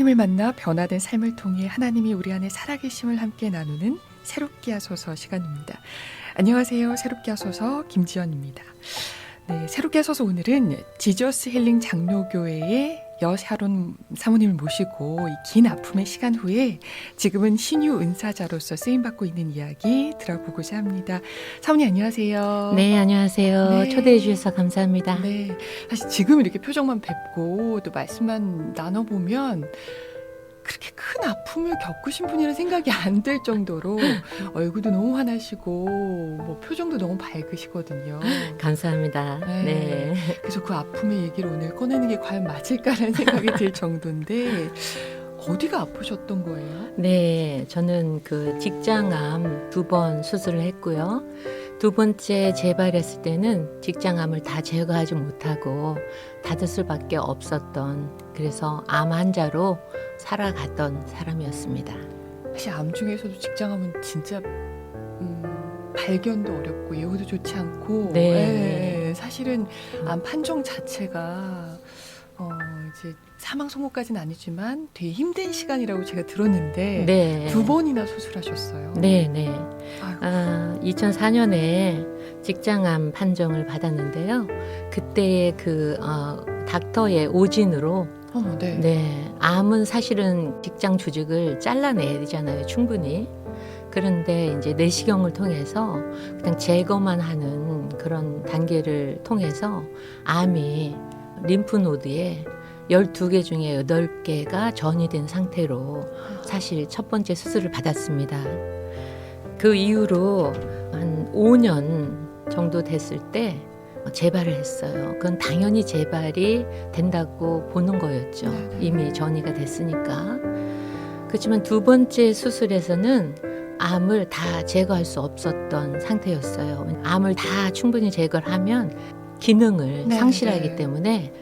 하나님을 만나 변화된 삶을 통해 하나님이 우리 안에 살아계심을 함께 나누는 새롭게 하소서 시간입니다. 안녕하세요. 새롭게 하소서 김지연입니다. 네, 새롭게 하소서 오늘은 지저스 힐링 장로교회의 여샤론 사모님을 모시고 이 긴 아픔의 시간 후에 지금은 신유 은사자로서 쓰임받고 있는 이야기 들어보고자 합니다. 사모님 안녕하세요. 네, 안녕하세요. 네. 초대해 주셔서 감사합니다. 네, 사실 지금 이렇게 표정만 뵙고 또 말씀만 나눠보면 그렇게 큰 아픔을 겪으신 분이라는 생각이 안 들 정도로 얼굴도 너무 환하시고 뭐 표정도 너무 밝으시거든요. 감사합니다. 네. 네. 그래서 그 아픔의 얘기를 오늘 꺼내는 게 과연 맞을까라는 생각이 들 정도인데 어디가 아프셨던 거예요? 네, 저는 그 직장암 2번 수술을 했고요. 2번째 재발했을 때는 직장암을 다 제거하지 못하고 닫을 수밖에 없었던, 그래서 암 환자로 살아갔던 사람이었습니다. 사실 암 중에서도 직장암은 진짜 발견도 어렵고 예후도 좋지 않고 네. 사실은 암 판정 자체가 이제 사망 선고까지는 아니지만 되게 힘든 시간이라고 제가 들었는데 네. 2번이나 수술하셨어요. 네, 네. 아이고. 2004년에 직장암 판정을 받았는데요. 그때의 그 닥터의 오진으로 어머, 네. 네, 암은 사실은 직장 조직을 잘라내야 되잖아요, 충분히. 그런데 이제 내시경을 통해서 그냥 제거만 하는 그런 단계를 통해서 암이 림프노드에 12개 중에 8개가 전이된 상태로 사실 첫 번째 수술을 받았습니다. 그 이후로 한 5년 정도 됐을 때 재발을 했어요. 그건 당연히 재발이 된다고 보는 거였죠. 네네. 이미 전이가 됐으니까. 그렇지만 2번째 수술에서는 암을 다 제거할 수 없었던 상태였어요. 암을 다 충분히 제거를 하면 기능을 네네. 상실하기 때문에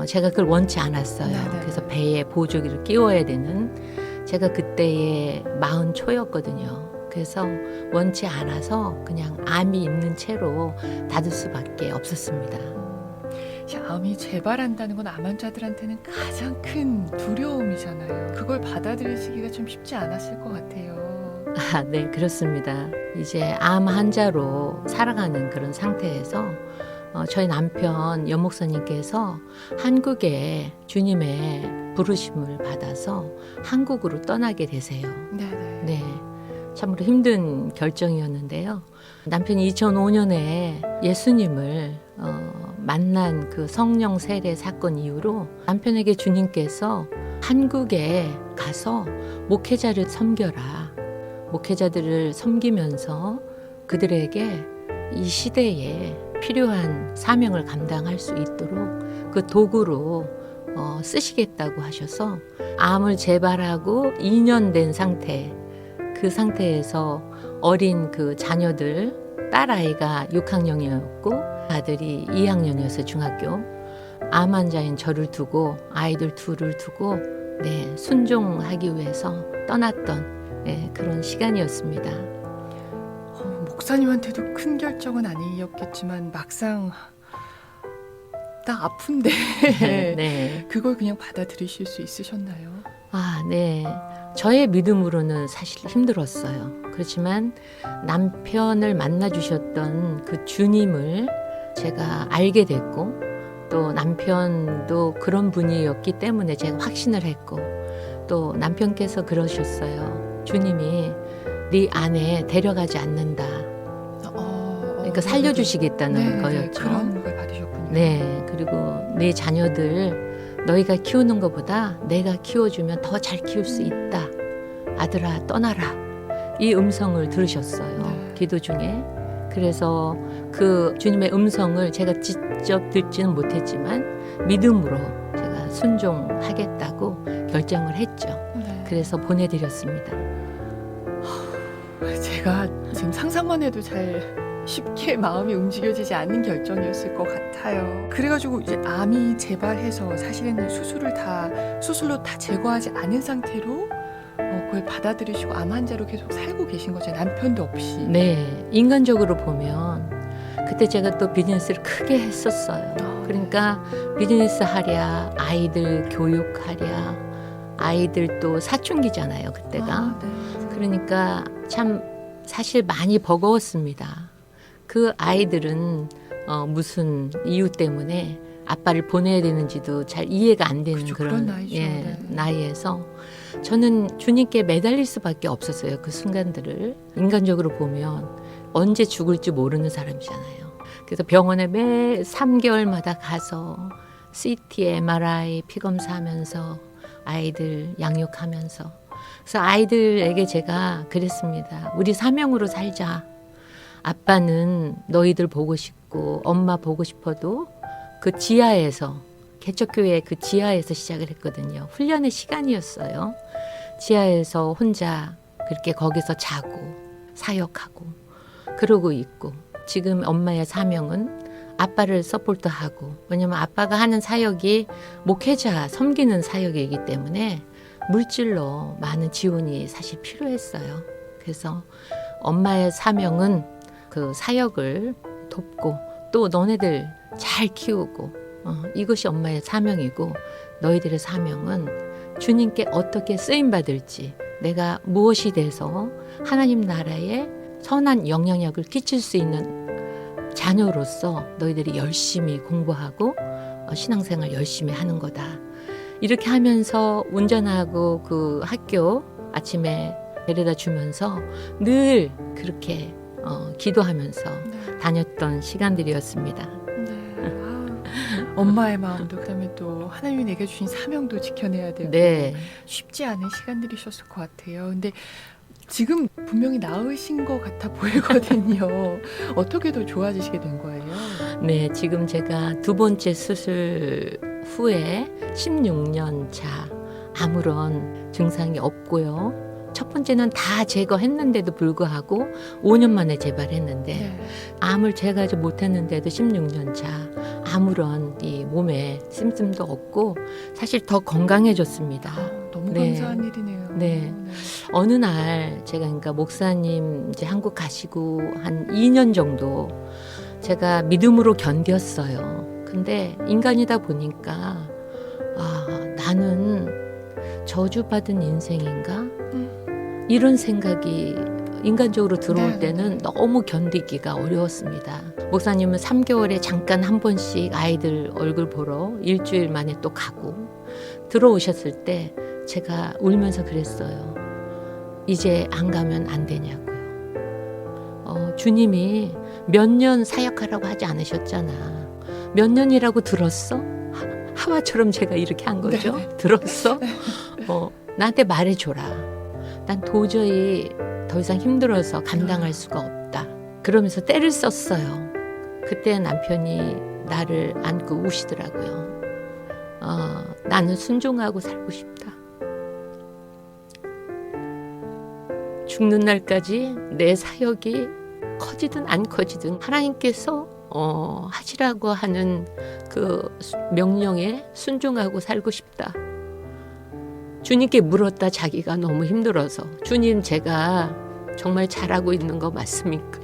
제가 그걸 원치 않았어요. 네네. 그래서 배에 보조기를 끼워야 되는, 제가 그때의 40초였거든요. 그래서 원치 않아서 그냥 암이 있는 채로 닫을 수밖에 없었습니다. 암이 재발한다는 건 암 환자들한테는 가장 큰 두려움이잖아요. 그걸 받아들이시기가 좀 쉽지 않았을 것 같아요. 네, 그렇습니다. 이제 암 환자로 살아가는 그런 상태에서 저희 남편 연목사님께서 한국에 주님의 부르심을 받아서 한국으로 떠나게 되세요. 네네. 네, 참으로 힘든 결정이었는데요. 남편이 2005년에 예수님을 만난 그 성령 세례 사건 이후로 남편에게 주님께서 한국에 가서 목회자를 섬겨라. 목회자들을 섬기면서 그들에게 이 시대에 필요한 사명을 감당할 수 있도록 그 도구로 쓰시겠다고 하셔서 암을 재발하고 2년 된 상태, 그 상태에서 어린 그 자녀들, 딸아이가 6학년이었고 아들이 2학년이었어요, 중학교. 암 환자인 저를 두고, 아이들 둘을 두고 네, 순종하기 위해서 떠났던 그런 시간이었습니다. 목사님한테도 큰 결정은 아니었겠지만 막상 나 아픈데 네. 그걸 그냥 받아들이실 수 있으셨나요? 네. 저의 믿음으로는 사실 힘들었어요. 그렇지만 남편을 만나주셨던 그 주님을 제가 알게 됐고, 또 남편도 그런 분이었기 때문에 제가 확신을 했고, 또 남편께서 그러셨어요. 주님이 네 안에 데려가지 않는다. 그러니까 살려주시겠다는 거였죠. 그런 걸 받으셨군요. 네, 그리고 내 자녀들 너희가 키우는 것보다 내가 키워주면 더 잘 키울 수 있다. 아들아 떠나라. 이 음성을 들으셨어요. 네. 기도 중에. 그래서 그 주님의 음성을 제가 직접 듣지는 못했지만 믿음으로 제가 순종하겠다고 결정을 했죠. 네. 그래서 보내드렸습니다. 제가 지금 상상만 해도 잘 쉽게 마음이 움직여지지 않는 결정이었을 것 같아요. 그래가지고 이제 암이 재발해서 사실은 수술로 다 제거하지 않은 상태로 그걸 받아들이시고 암 환자로 계속 살고 계신 거죠. 남편도 없이. 네, 인간적으로 보면 그때 제가 또 비즈니스를 크게 했었어요. 그러니까 비즈니스 하랴, 아이들 교육하랴, 아이들도 사춘기잖아요, 그때가. 아, 네. 그러니까 참 사실 많이 버거웠습니다. 그 아이들은 무슨 이유 때문에 아빠를 보내야 되는지도 잘 이해가 안 되는 그죠, 그런 그런 나이죠. 예, 네. 나이에서 저는 주님께 매달릴 수밖에 없었어요. 그 순간들을 인간적으로 보면 언제 죽을지 모르는 사람이잖아요. 그래서 병원에 매 3개월마다 가서 CT, MRI, 피검사하면서 아이들 양육하면서 그래서 아이들에게 제가 그랬습니다. 우리 사명으로 살자. 아빠는 너희들 보고 싶고 엄마 보고 싶어도 그 지하에서 개척교회 그 지하에서 시작을 했거든요. 훈련의 시간이었어요. 지하에서 혼자 그렇게 거기서 자고 사역하고 그러고 있고 지금 엄마의 사명은 아빠를 서포트하고 왜냐면 아빠가 하는 사역이 목회자 섬기는 사역이기 때문에 물질로 많은 지원이 사실 필요했어요. 그래서 엄마의 사명은 그 사역을 돕고 또 너네들 잘 키우고 이것이 엄마의 사명이고 너희들의 사명은 주님께 어떻게 쓰임받을지 내가 무엇이 돼서 하나님 나라에 선한 영향력을 끼칠 수 있는 자녀로서 너희들이 열심히 공부하고 신앙생활 열심히 하는 거다. 이렇게 하면서 운전하고 그 학교 아침에 데려다 주면서 늘 그렇게 기도하면서 네. 다녔던 시간들이었습니다. 네. 아, 엄마의 마음도 그다음에 또 하나님이 내게 주신 사명도 지켜내야 되고 네. 쉽지 않은 시간들이셨을 것 같아요. 근데 지금 분명히 나으신 것 같아 보이거든요. 어떻게 더 좋아지시게 된 거예요? 네, 지금 제가 두 번째 수술 후에 16년 차 아무런 증상이 없고요. 첫 번째는 다 제거했는데도 불구하고 5년 만에 재발했는데 네. 암을 제거하지 못했는데도 16년 차 아무런 이 몸에 심증도 없고 사실 더 건강해졌습니다. 아, 너무 네. 감사한 일이네요. 네. 어느 날 제가 그러니까 목사님 이제 한국 가시고 한 2년 정도 제가 믿음으로 견뎠어요. 근데 인간이다 보니까 나는 저주받은 인생인가? 이런 생각이 인간적으로 들어올 네, 때는 네. 너무 견디기가 어려웠습니다. 목사님은 3개월에 잠깐 한 번씩 아이들 얼굴 보러 일주일 만에 또 가고 들어오셨을 때 제가 울면서 그랬어요. 이제 안 가면 안 되냐고요. 주님이 몇 년 사역하라고 하지 않으셨잖아. 몇 년이라고 들었어? 하와처럼 제가 이렇게 한 거죠. 네. 들었어? 나한테 말해줘라. 난 도저히 더 이상 힘들어서 감당할 수가 없다. 그러면서 때를 썼어요. 그때 남편이 나를 안고 우시더라고요. 나는 순종하고 살고 싶다. 죽는 날까지 내 사역이 커지든 안 커지든 하나님께서 하시라고 하는 그 명령에 순종하고 살고 싶다. 주님께 물었다. 자기가 너무 힘들어서. 주님, 제가 정말 잘하고 있는 거 맞습니까?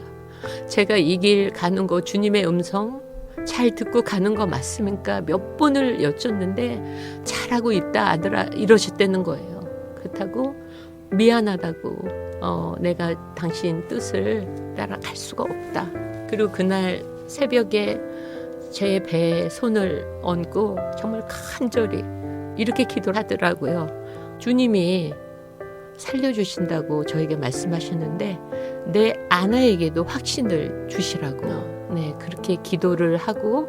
제가 이 길 가는 거 주님의 음성 잘 듣고 가는 거 맞습니까? 몇 번을 여쭙는데 잘하고 있다 아들아 이러셨다는 거예요. 그렇다고 미안하다고 내가 당신 뜻을 따라갈 수가 없다. 그리고 그날 새벽에 제 배에 손을 얹고 정말 간절히 이렇게 기도를 하더라고요. 주님이 살려주신다고 저에게 말씀하셨는데 내 아내에게도 확신을 주시라고 네 그렇게 기도를 하고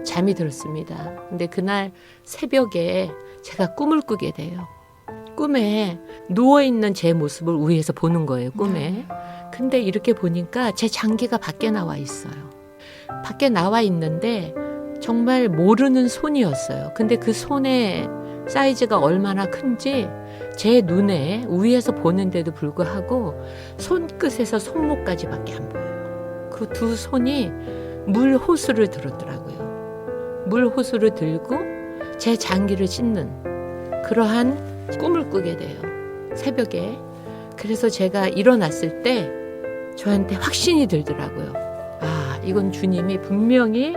잠이 들었습니다. 근데 그날 새벽에 제가 꿈을 꾸게 돼요. 꿈에 누워있는 제 모습을 위에서 보는 거예요. 꿈에. 근데 이렇게 보니까 제 장기가 밖에 나와 있어요. 밖에 나와 있는데 정말 모르는 손이었어요. 근데 그 손의 사이즈가 얼마나 큰지 제 눈에 위에서 보는데도 불구하고 손끝에서 손목까지밖에 안 보여요. 그 두 손이 물 호수를 들었더라고요. 물 호수를 들고 제 장기를 찢는 그러한 꿈을 꾸게 돼요. 새벽에. 그래서 제가 일어났을 때 저한테 확신이 들더라고요. 이건 주님이 분명히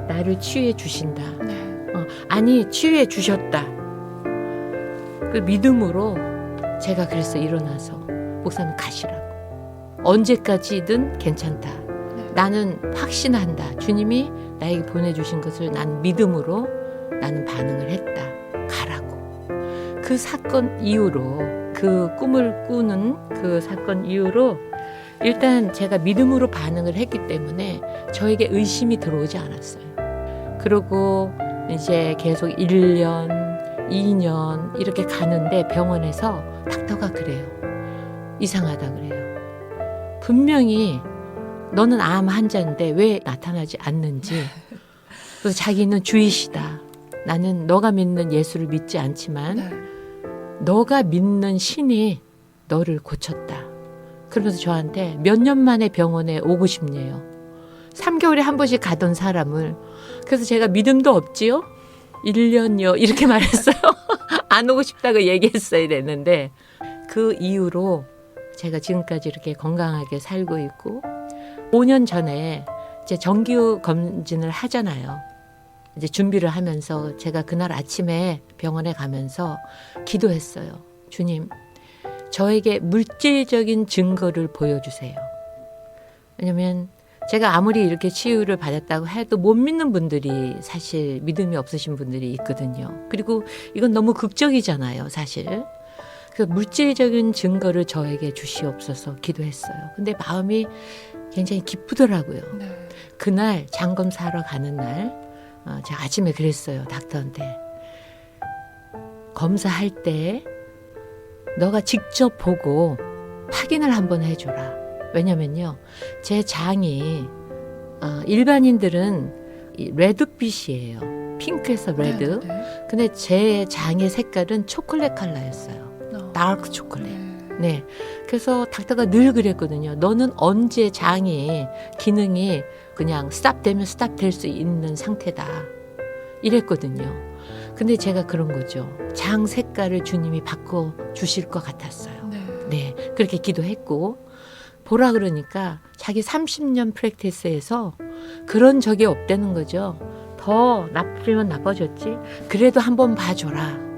나를 치유해 주신다. 네. 아니 치유해 주셨다. 그 믿음으로 제가 그래서 일어나서 목사님 가시라고. 언제까지든 괜찮다. 나는 확신한다. 주님이 나에게 보내주신 것을 난 믿음으로 나는 반응을 했다. 가라고. 그 사건 이후로 그 꿈을 꾸는 그 사건 이후로 일단 제가 믿음으로 반응을 했기 때문에 저에게 의심이 들어오지 않았어요. 그리고 이제 계속 1년, 2년 이렇게 가는데 병원에서 닥터가 그래요. 이상하다 그래요. 분명히 너는 암 환자인데 왜 나타나지 않는지. 그래서 자기는 주이시다. 나는 너가 믿는 예수를 믿지 않지만 네. 너가 믿는 신이 너를 고쳤다. 그러면서 저한테 몇 년 만에 병원에 오고 싶네요. 3개월에 한 번씩 가던 사람을. 그래서 제가 믿음도 없지요? 1년요 이렇게 말했어요. 안 오고 싶다고 얘기했어야 됐는데 그 이후로 제가 지금까지 이렇게 건강하게 살고 있고 5년 전에 이제 정기 검진을 하잖아요. 이제 준비를 하면서 제가 그날 아침에 병원에 가면서 기도했어요. 주님, 저에게 물질적인 증거를 보여주세요. 왜냐면 제가 아무리 이렇게 치유를 받았다고 해도 못 믿는 분들이 사실 믿음이 없으신 분들이 있거든요. 그리고 이건 너무 극적이잖아요, 사실. 그 물질적인 증거를 저에게 주시옵소서 기도했어요. 근데 마음이 굉장히 기쁘더라고요. 네. 그날 장검사하러 가는 날 제가 아침에 그랬어요. 닥터한테. 검사할 때 너가 직접 보고 확인을 한번 해줘라. 왜냐면요. 제 장이 일반인들은 레드빛이에요. 핑크에서 레드. 네, 네. 근데 제 장의 색깔은 초콜릿 컬러였어요. 다크 초콜릿. 네. 그래서 닥터가 늘 그랬거든요. 너는 언제 장이 기능이 그냥 스탑되면 스탑될 수 있는 상태다. 이랬거든요. 근데 제가 그런 거죠. 장 색깔을 주님이 바꿔 주실 것 같았어요. 네. 네. 그렇게 기도했고 보라 그러니까 자기 30년 프랙티스에서 그런 적이 없다는 거죠. 더 나쁘면 나빠졌지. 그래도 한번 봐줘라.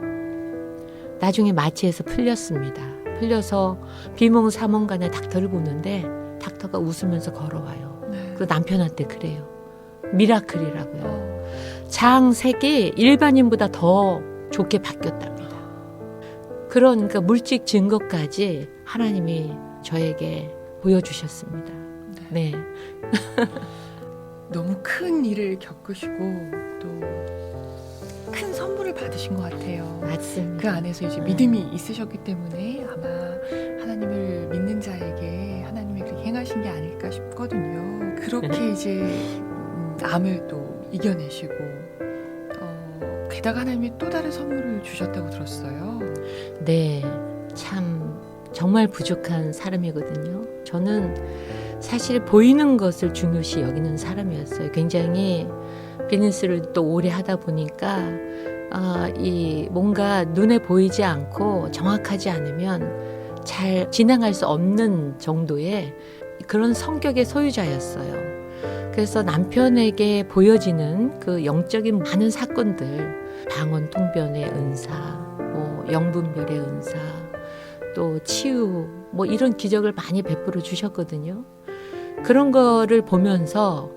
나중에 마취해서 풀렸습니다. 풀려서 비몽사몽간에 닥터를 보는데 닥터가 웃으면서 걸어와요. 네. 그 남편한테 그래요. 미라클이라고요. 장색이 일반인보다 더 좋게 바뀌었답니다. 그러니까 물질 증거까지 하나님이 저에게 보여주셨습니다. 네. 너무 큰 일을 겪으시고 또 큰 선물을 받으신 것 같아요. 맞습니다. 그 안에서 이제 믿음이 있으셨기 때문에 아마 하나님을 믿는 자에게 하나님이 그렇게 행하신 게 아닐까 싶거든요. 그렇게 이제 암을 또 이겨내시고 게다가 하나님이 또 다른 선물을 주셨다고 들었어요. 네, 참 정말 부족한 사람이거든요. 저는 사실 보이는 것을 중요시 여기는 사람이었어요. 굉장히 비즈니스를 또 오래 하다 보니까 이 뭔가 눈에 보이지 않고 정확하지 않으면 잘 진행할 수 없는 정도의 그런 성격의 소유자였어요. 그래서 남편에게 보여지는 그 영적인 많은 사건들, 방언통변의 은사, 뭐 영분별의 은사, 또 치유, 뭐 이런 기적을 많이 베풀어 주셨거든요. 그런 거를 보면서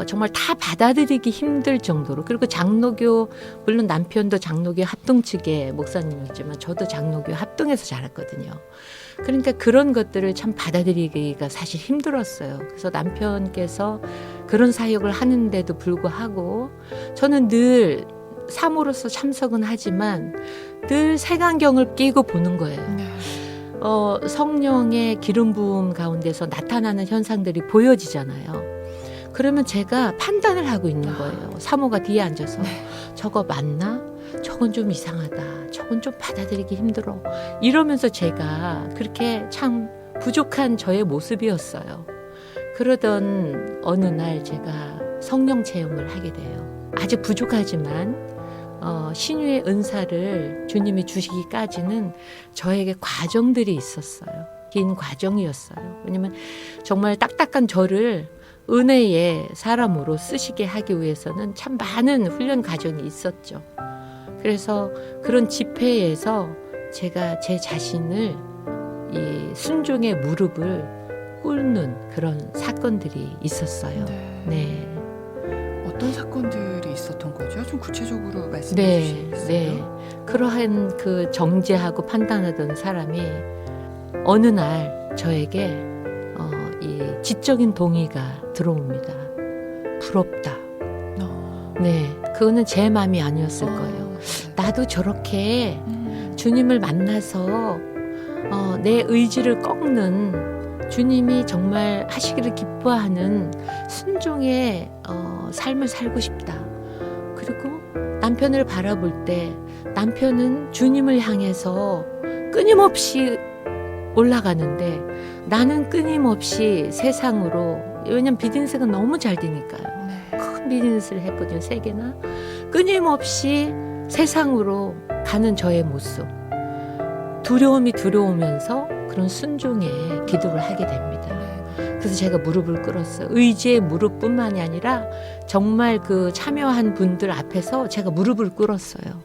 정말 다 받아들이기 힘들 정도로, 그리고 장로교, 물론 남편도 장로교 합동 측의 목사님이지만 저도 장로교 합동에서 자랐거든요. 그러니까 그런 것들을 참 받아들이기가 사실 힘들었어요. 그래서 남편께서 그런 사역을 하는데도 불구하고 저는 늘 사모로서 참석은 하지만 늘 색안경을 끼고 보는 거예요. 네. 성령의 기름 부음 가운데서 나타나는 현상들이 보여지잖아요. 그러면 제가 판단을 하고 있는 거예요. 사모가 뒤에 앉아서 저거 맞나? 저건 좀 이상하다. 저건 좀 받아들이기 힘들어. 이러면서 제가 그렇게 참 부족한 저의 모습이었어요. 그러던 어느 날 제가 성령 체험을 하게 돼요. 아직 부족하지만 신유의 은사를 주님이 주시기까지는 저에게 과정들이 있었어요. 긴 과정이었어요. 왜냐면 정말 딱딱한 저를 은혜의 사람으로 쓰시게 하기 위해서는 참 많은 훈련 과정이 있었죠. 그래서 그런 집회에서 제가 제 자신을 이 순종의 무릎을 꿇는 그런 사건들이 있었어요. 네. 어떤 사건들이 있었던 거죠? 좀 구체적으로 말씀해 네, 주시겠어요? 네. 그러한 그 정죄하고 판단하던 사람이 어느 날 저에게 이 지적인 동의가 들어옵니다. 부럽다. 네, 그거는 제 마음이 아니었을 거예요. 나도 저렇게 주님을 만나서 내 의지를 꺾는 주님이 정말 하시기를 기뻐하는 순종의 삶을 살고 싶다. 그리고 남편을 바라볼 때 남편은 주님을 향해서 끊임없이 올라가는데 나는 끊임없이 세상으로, 왜냐면 비즈니스가 너무 잘 되니까요. 큰 비즈니스를 했거든요. 3개나. 끊임없이 세상으로 가는 저의 모습. 두려움이 들어오면서 그런 순종의 기도를 하게 됩니다. 그래서 제가 무릎을 꿇었어요. 의지의 무릎뿐만이 아니라 정말 그 참여한 분들 앞에서 제가 무릎을 꿇었어요.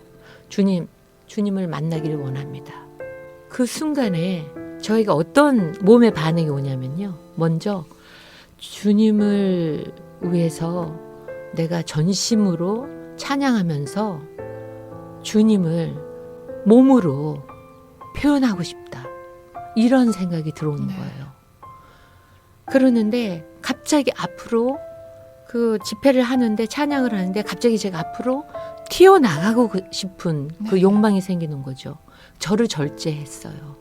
주님을 만나기를 원합니다. 그 순간에 저희가 어떤 몸의 반응이 오냐면요. 먼저 주님을 위해서 내가 전심으로 찬양하면서 주님을 몸으로 표현하고 싶다. 이런 생각이 들어오는 거예요. 그러는데 갑자기 앞으로 그 집회를 하는데, 찬양을 하는데 갑자기 제가 앞으로 튀어나가고 싶은 그 욕망이 생기는 거죠. 저를 절제했어요.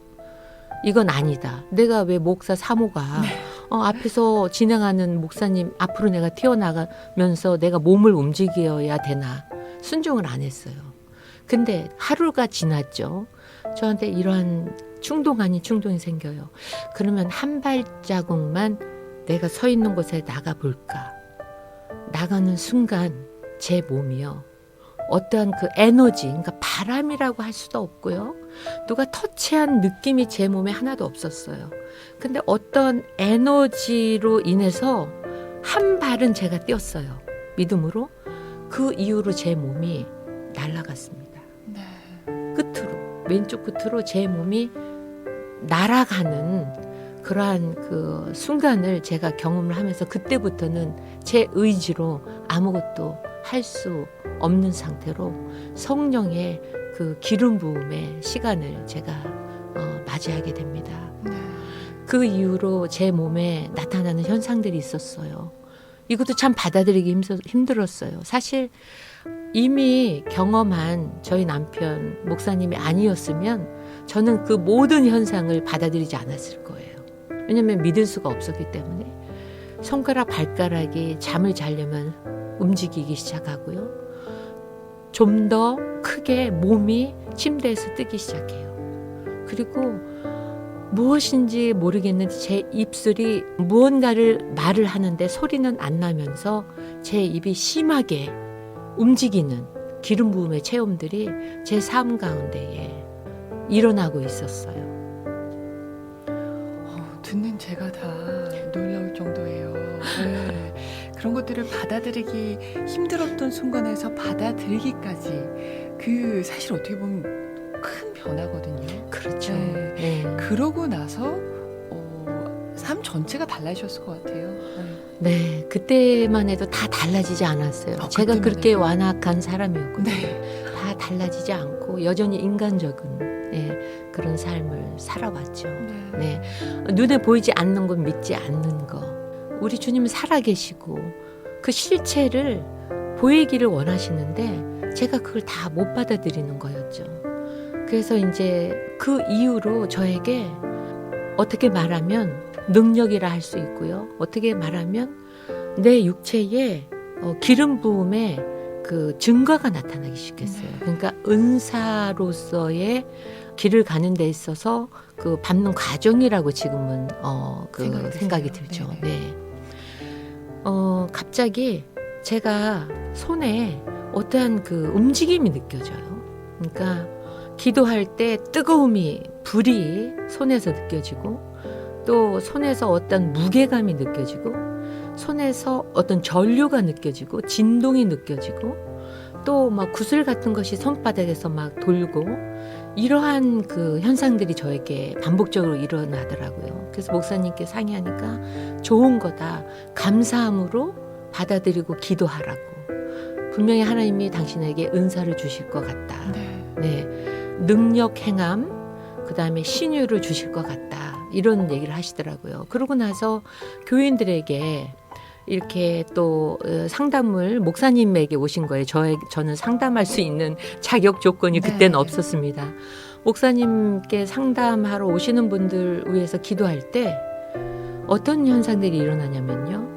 이건 아니다. 내가 왜 목사 사모가 앞에서 진행하는 목사님 앞으로 내가 튀어나가면서 내가 몸을 움직여야 되나. 순종을 안 했어요. 근데 하루가 지났죠. 저한테 이러한 충동 아닌 충동이 생겨요. 그러면 한 발자국만 내가 서 있는 곳에 나가볼까. 나가는 순간 제 몸이요. 어떠한 그 에너지, 그러니까 바람이라고 할 수도 없고요. 누가 터치한 느낌이 제 몸에 하나도 없었어요. 근데 어떤 에너지로 인해서 한 발은 제가 뛰었어요. 믿음으로. 그 이후로 제 몸이 날아갔습니다. 끝으로, 왼쪽 끝으로 제 몸이 날아가는 그러한 그 순간을 제가 경험을 하면서 그때부터는 제 의지로 아무것도 할 수 없는 상태로 성령의 그 기름 부음의 시간을 제가 맞이하게 됩니다. 그 이후로 제 몸에 나타나는 현상들이 있었어요. 이것도 참 받아들이기 힘들었어요. 사실 이미 경험한 저희 남편 목사님이 아니었으면 저는 그 모든 현상을 받아들이지 않았을 거예요. 왜냐하면 믿을 수가 없었기 때문에. 손가락 발가락이 잠을 자려면 움직이기 시작하고요. 좀 더 크게 몸이 침대에서 뜨기 시작해요. 그리고 무엇인지 모르겠는데 제 입술이 무언가를 말을 하는데 소리는 안 나면서 제 입이 심하게 움직이는 기름 부음의 체험들이 제 삶 가운데에 일어나고 있었어요. 듣는 제가 다 놀라울 정도예요. 네. 그런 것들을 받아들이기 힘들었던 순간에서 받아들이기까지 그 사실 어떻게 보면 큰 변화거든요. 그렇죠. 네. 네. 그러고 나서 삶 전체가 달라지셨을 것 같아요. 네, 그때만 해도 다 달라지지 않았어요. 제가 그때만 그렇게 해도. 완악한 사람이었거든요. 네. 다 달라지지 않고 여전히 인간적인 그런 삶을 살아왔죠. 네, 눈에 보이지 않는 것 믿지 않는 것. 우리 주님은 살아계시고 그 실체를 보이기를 원하시는데 제가 그걸 다 못 받아들이는 거였죠. 그래서 이제 그 이후로 저에게 어떻게 말하면 능력이라 할 수 있고요. 어떻게 말하면 내 육체에 기름 부음의 그 증거가 나타나기 시작했어요. 그러니까 은사로서의 길을 가는 데 있어서 그 밟는 과정이라고 지금은 그 생각이 들죠. 네. 갑자기 제가 손에 어떠한 그 움직임이 느껴져요. 그러니까 기도할 때 뜨거움이, 불이 손에서 느껴지고 또 손에서 어떤 무게감이 느껴지고 손에서 어떤 전류가 느껴지고 진동이 느껴지고 또 막 구슬 같은 것이 손바닥에서 막 돌고 이러한 그 현상들이 저에게 반복적으로 일어나더라고요. 그래서 목사님께 상의하니까 좋은 거다. 감사함으로 받아들이고 기도하라고. 분명히 하나님이 당신에게 은사를 주실 것 같다. 네. 능력 행함, 그다음에 신유를 주실 것 같다. 이런 얘기를 하시더라고요. 그러고 나서 교인들에게 이렇게 또 상담을 목사님에게 오신 거예요. 저는 상담할 수 있는 자격 조건이 그때는 네. 없었습니다. 목사님께 상담하러 오시는 분들 위해서 기도할 때 어떤 현상들이 일어나냐면요.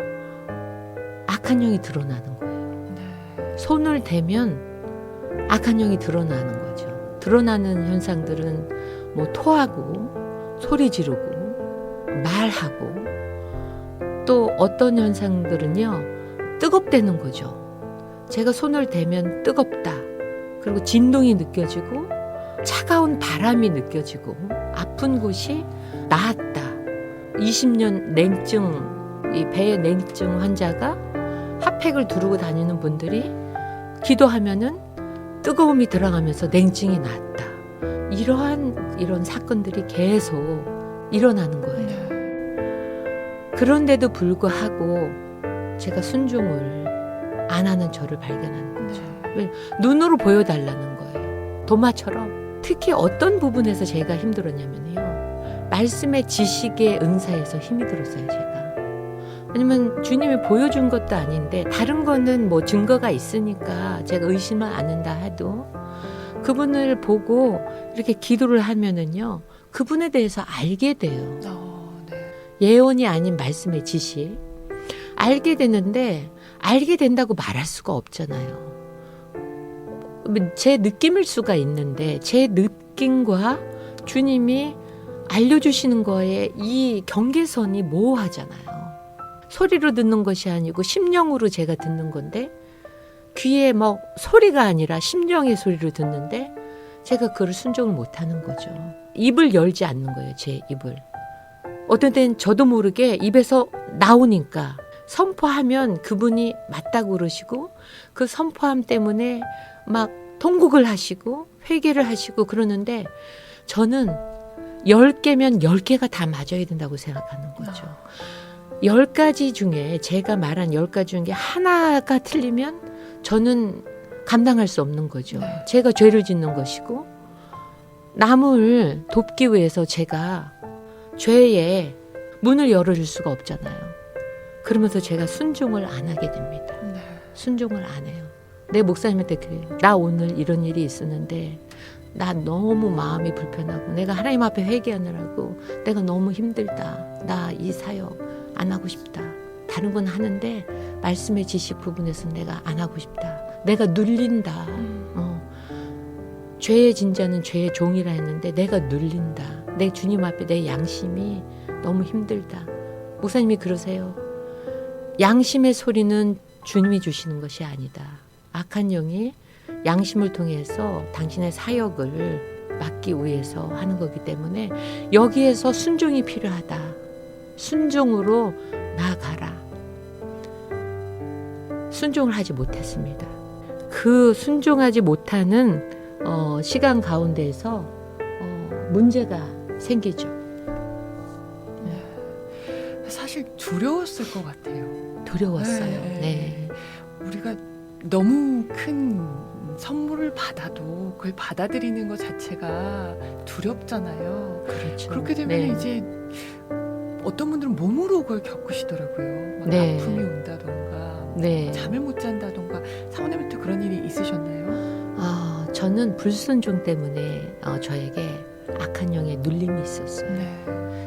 악한 영이 드러나는 거예요. 네. 손을 대면 악한 영이 드러나는 거죠. 드러나는 현상들은 뭐 토하고 소리 지르고 말하고 또 어떤 현상들은요, 뜨겁다는 거죠. 제가 손을 대면 뜨겁다. 그리고 진동이 느껴지고 차가운 바람이 느껴지고 아픈 곳이 나았다. 20년 냉증, 이 배의 냉증 환자가 핫팩을 두르고 다니는 분들이 기도하면은 뜨거움이 들어가면서 냉증이 났다. 이런 사건들이 계속 일어나는 거예요. 그런데도 불구하고 제가 순종을 안 하는 저를 발견하는 거죠. 눈으로 보여달라는 거예요. 도마처럼. 특히 어떤 부분에서 제가 힘들었냐면요. 말씀의 지식의 은사에서 힘이 들었어요, 제가. 왜냐면 주님이 보여준 것도 아닌데 다른 거는 뭐 증거가 있으니까 제가 의심을 않는다 해도 그분을 보고 이렇게 기도를 하면은요. 그분에 대해서 알게 돼요. 예언이 아닌 말씀의 지식. 알게 되는데 알게 된다고 말할 수가 없잖아요. 제 느낌일 수가 있는데 제 느낌과 주님이 알려주시는 거에 이 경계선이 모호하잖아요. 소리로 듣는 것이 아니고 심령으로 제가 듣는 건데 귀에 뭐 소리가 아니라 심령의 소리로 듣는데 제가 그걸 순종을 못하는 거죠. 입을 열지 않는 거예요. 제 입을. 어떤 때는 저도 모르게 입에서 나오니까 선포하면 그분이 맞다고 그러시고 그 선포함 때문에 막 통곡을 하시고 회개를 하시고 그러는데 저는 10개면 10개가 다 맞아야 된다고 생각하는 거죠. 10가지 중에 제가 말한 10가지 중에 하나가 틀리면 저는 감당할 수 없는 거죠. 제가 죄를 짓는 것이고 남을 돕기 위해서 제가 죄의 문을 열어줄 수가 없잖아요. 그러면서 제가 순종을 안 하게 됩니다. 순종을 안 해요. 내 목사님한테 그래요. 나 오늘 이런 일이 있었는데 나 너무 마음이 불편하고 내가 하나님 앞에 회개하느라고 내가 너무 힘들다. 나 이 사역 안 하고 싶다. 다른 건 하는데 말씀의 지식 부분에서 내가 안 하고 싶다. 내가 눌린다. 죄의 진자는 죄의 종이라 했는데 내가 눌린다. 내 주님 앞에 내 양심이 너무 힘들다. 목사님이 그러세요. 양심의 소리는 주님이 주시는 것이 아니다. 악한 영이 양심을 통해서 당신의 사역을 막기 위해서 하는 거기 때문에 여기에서 순종이 필요하다. 순종으로 나아가라. 순종을 하지 못했습니다. 그 순종하지 못하는 시간 가운데에서 문제가 생기죠. 사실 두려웠을 것 같아요. 두려웠어요. 네. 우리가 너무 큰 선물을 받아도 그걸 받아들이는 것 자체가 두렵잖아요. 그렇죠. 그렇게 되면 네. 이제 어떤 분들은 몸으로 그걸 겪으시더라고요. 막 네. 아픔이 온다던가 네. 잠을 못 잔다던가. 사모님한테 그런 일이 있으셨나요? 저는 불순종 때문에 저에게 악한 영의 눌림이 있었어요.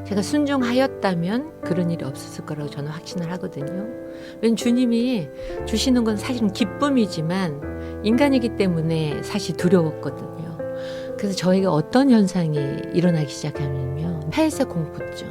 제가 순종하였다면 그런 일이 없었을 거라고 저는 확신을 하거든요. 왜냐면 주님이 주시는 건 사실은 기쁨이지만 인간이기 때문에 사실 두려웠거든요. 그래서 저에게 어떤 현상이 일어나기 시작하면요. 폐쇄 공포증.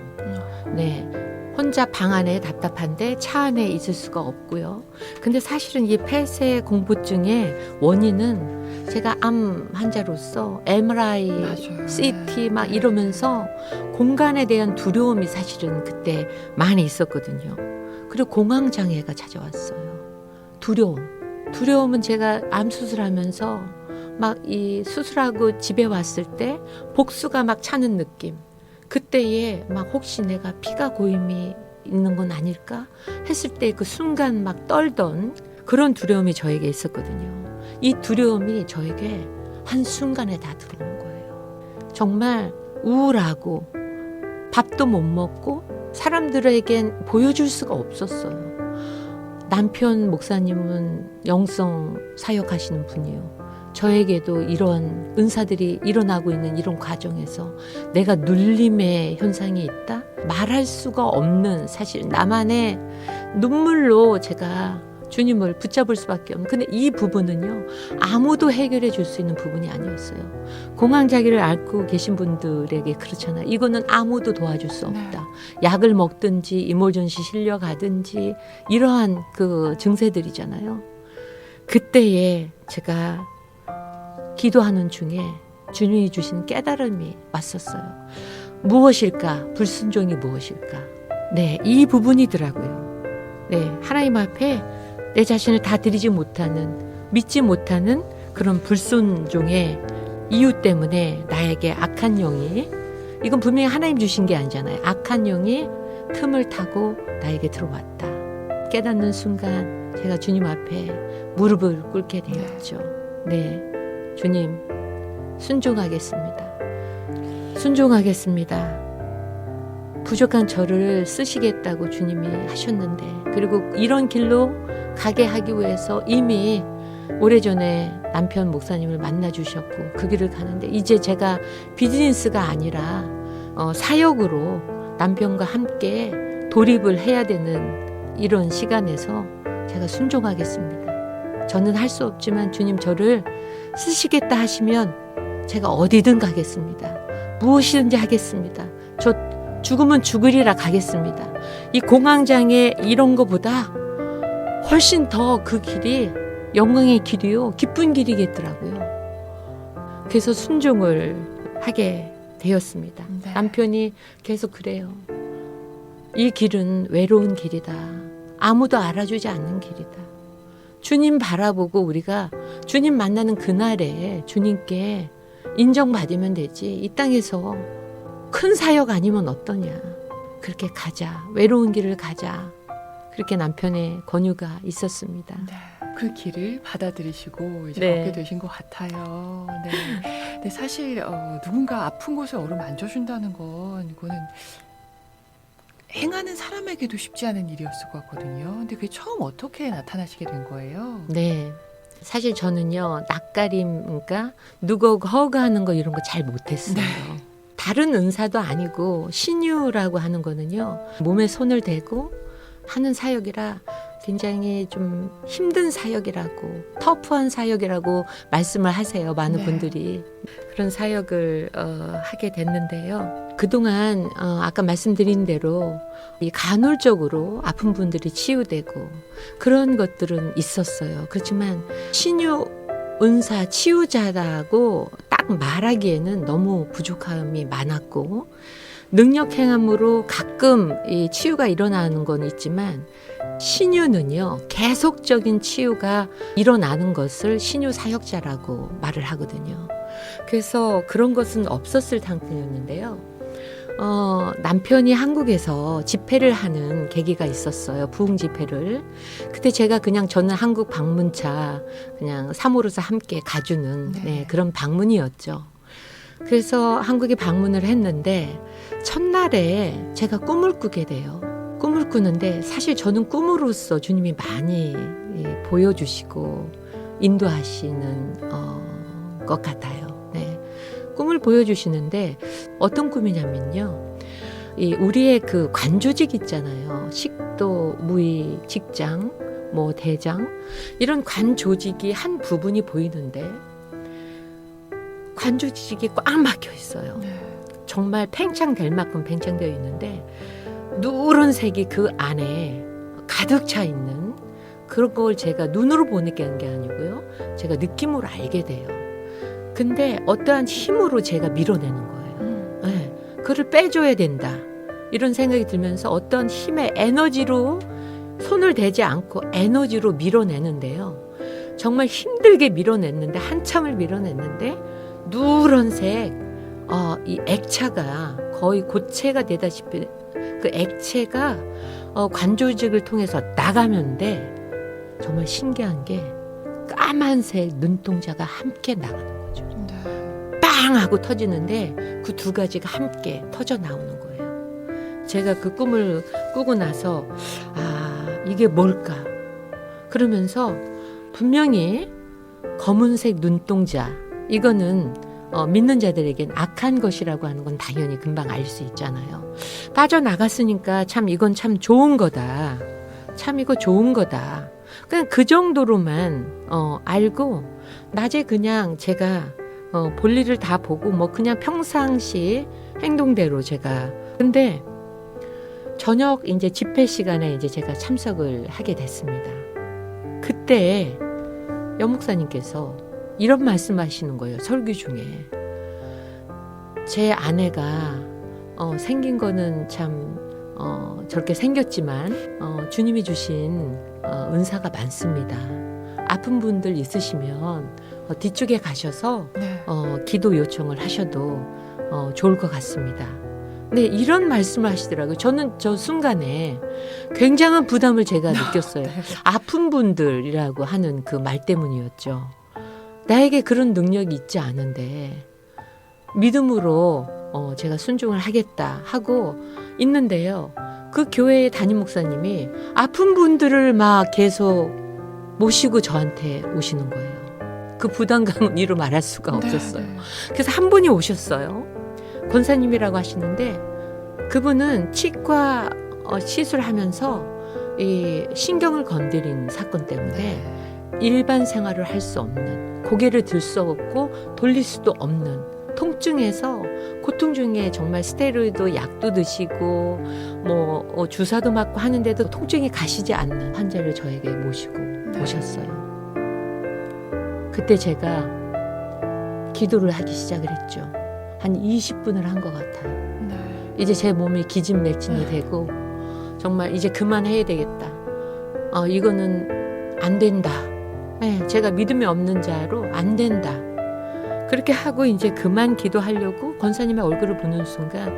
네. 혼자 방 안에 답답한데 차 안에 있을 수가 없고요. 근데 사실은 이 폐쇄 공포증의 원인은 제가 암 환자로서 MRI, 맞아요. CT 막 이러면서 공간에 대한 두려움이 사실은 그때 많이 있었거든요. 그리고 공황장애가 찾아왔어요. 두려움. 두려움은 제가 암 수술하면서 막 이 수술하고 집에 왔을 때 복수가 막 차는 느낌. 그때에 막 혹시 내가 피가 고임이 있는 건 아닐까 했을 때 그 순간 막 떨던 그런 두려움이 저에게 있었거든요. 이 두려움이 저에게 한순간에 다 들어온 거예요. 정말 우울하고 밥도 못 먹고 사람들에겐 보여줄 수가 없었어요. 남편 목사님은 영성 사역하시는 분이요. 저에게도 이런 은사들이 일어나고 있는 이런 과정에서 내가 눌림의 현상이 있다? 말할 수가 없는 사실 나만의 눈물로 제가 주님을 붙잡을 수밖에 없는. 근데 이 부분은요, 아무도 해결해 줄 수 있는 부분이 아니었어요. 공황장애를 앓고 계신 분들에게 그렇잖아요. 이거는 아무도 도와줄 수 없다. 약을 먹든지 이모전시 실려가든지 이러한 그 증세들이잖아요. 그때에 제가 기도하는 중에 주님이 주신 깨달음이 왔었어요. 무엇일까? 불순종이 무엇일까? 네, 이 부분이더라고요. 네, 하나님 앞에 내 자신을 다 드리지 못하는, 믿지 못하는 그런 불순종의 이유 때문에 나에게 악한 영이, 이건 분명히 하나님 주신 게 아니잖아요. 악한 영이 틈을 타고 나에게 들어왔다. 깨닫는 순간 제가 주님 앞에 무릎을 꿇게 되었죠. 네, 주님 순종하겠습니다. 순종하겠습니다. 부족한 저를 쓰시겠다고 주님이 하셨는데, 그리고 이런 길로 가게 하기 위해서 이미 오래전에 남편 목사님을 만나 주셨고 그 길을 가는데, 이제 제가 비즈니스가 아니라 사역으로 남편과 함께 돌입을 해야 되는 이런 시간에서 제가 순종하겠습니다. 저는 할 수 없지만 주님 저를 쓰시겠다 하시면 제가 어디든 가겠습니다. 무엇이든지 하겠습니다. 저 죽으면 죽으리라 가겠습니다. 이 공황장애 이런 거보다 훨씬 더 그 길이 영광의 길이요, 기쁜 길이겠더라고요. 그래서 순종을 하게 되었습니다. 네. 남편이 계속 그래요. 이 길은 외로운 길이다. 아무도 알아주지 않는 길이다. 주님 바라보고 우리가 주님 만나는 그날에 주님께 인정받으면 되지. 이 땅에서 큰 사역 아니면 어떠냐. 그렇게 가자. 외로운 길을 가자. 그렇게 남편의 권유가 있었습니다. 네, 그 길을 받아들이시고 이제 네. 걷게 되신 것 같아요. 네. 근데 사실 누군가 아픈 곳을 어루만져준다는 건 이거는 행하는 사람에게도 쉽지 않은 일이었을 것 같거든요. 근데 그게 처음 어떻게 나타나시게 된 거예요? 네. 사실 저는요, 낯가림, 그러니까 누구 허가하는 거 이런 거 잘 못했어요. 네. 다른 은사도 아니고 신유라고 하는 거는요, 몸에 손을 대고 하는 사역이라 굉장히 좀 힘든 사역이라고, 터프한 사역이라고 말씀을 하세요. 많은 네. 분들이. 그런 사역을 하게 됐는데요. 그동안 아까 말씀드린 대로 이 간헐적으로 아픈 분들이 치유되고 그런 것들은 있었어요. 그렇지만 신유 은사 치유자라고 딱 말하기에는 너무 부족함이 많았고, 능력 행함으로 가끔 이 치유가 일어나는 건 있지만 신유는요, 계속적인 치유가 일어나는 것을 신유 사역자라고 말을 하거든요. 그래서 그런 것은 없었을 상태였는데요. 남편이 한국에서 집회를 하는 계기가 있었어요. 부흥 집회를. 그때 제가 그냥 저는 한국 방문차 그냥 사모로서 함께 가주는 네, 그런 방문이었죠. 그래서 한국에 방문을 했는데 첫날에 제가 꿈을 꾸게 돼요. 꿈을 꾸는데 사실 저는 꿈으로써 주님이 많이 보여주시고 인도하시는 것 같아요. 네. 꿈을 보여주시는데 어떤 꿈이냐면요. 우리의 그 관조직 있잖아요. 식도, 무의, 직장, 뭐 대장 이런 관조직이 한 부분이 보이는데 관조직이 꽉 막혀 있어요. 네. 정말 팽창될 만큼 팽창되어 있는데 누런색이 그 안에 가득 차 있는 그런 걸 제가 눈으로 보는 게 아니고요. 제가 느낌으로 알게 돼요. 근데 어떠한 힘으로 제가 밀어내는 거예요. 네, 그를 빼줘야 된다. 이런 생각이 들면서 어떤 힘의 에너지로 손을 대지 않고 에너지로 밀어내는데요. 정말 힘들게 밀어냈는데 한참을 밀어냈는데 누런색 이 액차가 거의 고체가 되다시피 그 액체가 관조직을 통해서 나가면데 정말 신기한 게 까만색 눈동자가 함께 나가는 거죠. 네. 빵 하고 터지는데 그 두 가지가 함께 터져 나오는 거예요. 제가 그 꿈을 꾸고 나서 이게 뭘까? 그러면서 분명히 검은색 눈동자 이거는 믿는 자들에겐 악한 것이라고 하는 건 당연히 금방 알 수 있잖아요. 빠져나갔으니까 참 이건 참 좋은 거다. 참 이거 좋은 거다. 그냥 그 정도로만 알고 낮에 그냥 제가 볼일을 다 보고 뭐 그냥 평상시 행동대로 제가 근데 저녁 이제 집회 시간에 이제 제가 참석을 하게 됐습니다. 그때 연목사님께서 이런 말씀하시는 거예요. 설교 중에 제 아내가 생긴 거는 참 저렇게 생겼지만 주님이 주신 은사가 많습니다. 아픈 분들 있으시면 뒤쪽에 가셔서 네. 기도 요청을 하셔도 좋을 것 같습니다. 네, 이런 말씀을 하시더라고요. 저는 저 순간에 굉장한 부담을 제가 느꼈어요. 네. 아픈 분들이라고 하는 그 말 때문이었죠. 나에게 그런 능력이 있지 않은데 믿음으로 제가 순종을 하겠다 하고 있는데요. 그 교회의 담임 목사님이 아픈 분들을 막 계속 모시고 저한테 오시는 거예요. 그 부담감은 이루 말할 수가 없었어요. 네. 그래서 한 분이 오셨어요. 권사님이라고 하시는데 그분은 치과 시술하면서 이 신경을 건드린 사건 때문에 네. 일반 생활을 할 수 없는 고개를 들 수 없고 돌릴 수도 없는 통증에서 고통 중에 정말 스테로이드 약도 드시고 뭐 주사도 맞고 하는데도 통증이 가시지 않는 환자를 저에게 모시고 오셨어요. 그때 제가 기도를 하기 시작을 했죠. 한 20분을 한 것 같아요. 네. 이제 제 몸이 기진맥진이 되고 정말 이제 그만해야 되겠다. 이거는 안 된다. 네, 제가 믿음이 없는 자로 안 된다. 그렇게 하고 이제 그만 기도하려고 권사님의 얼굴을 보는 순간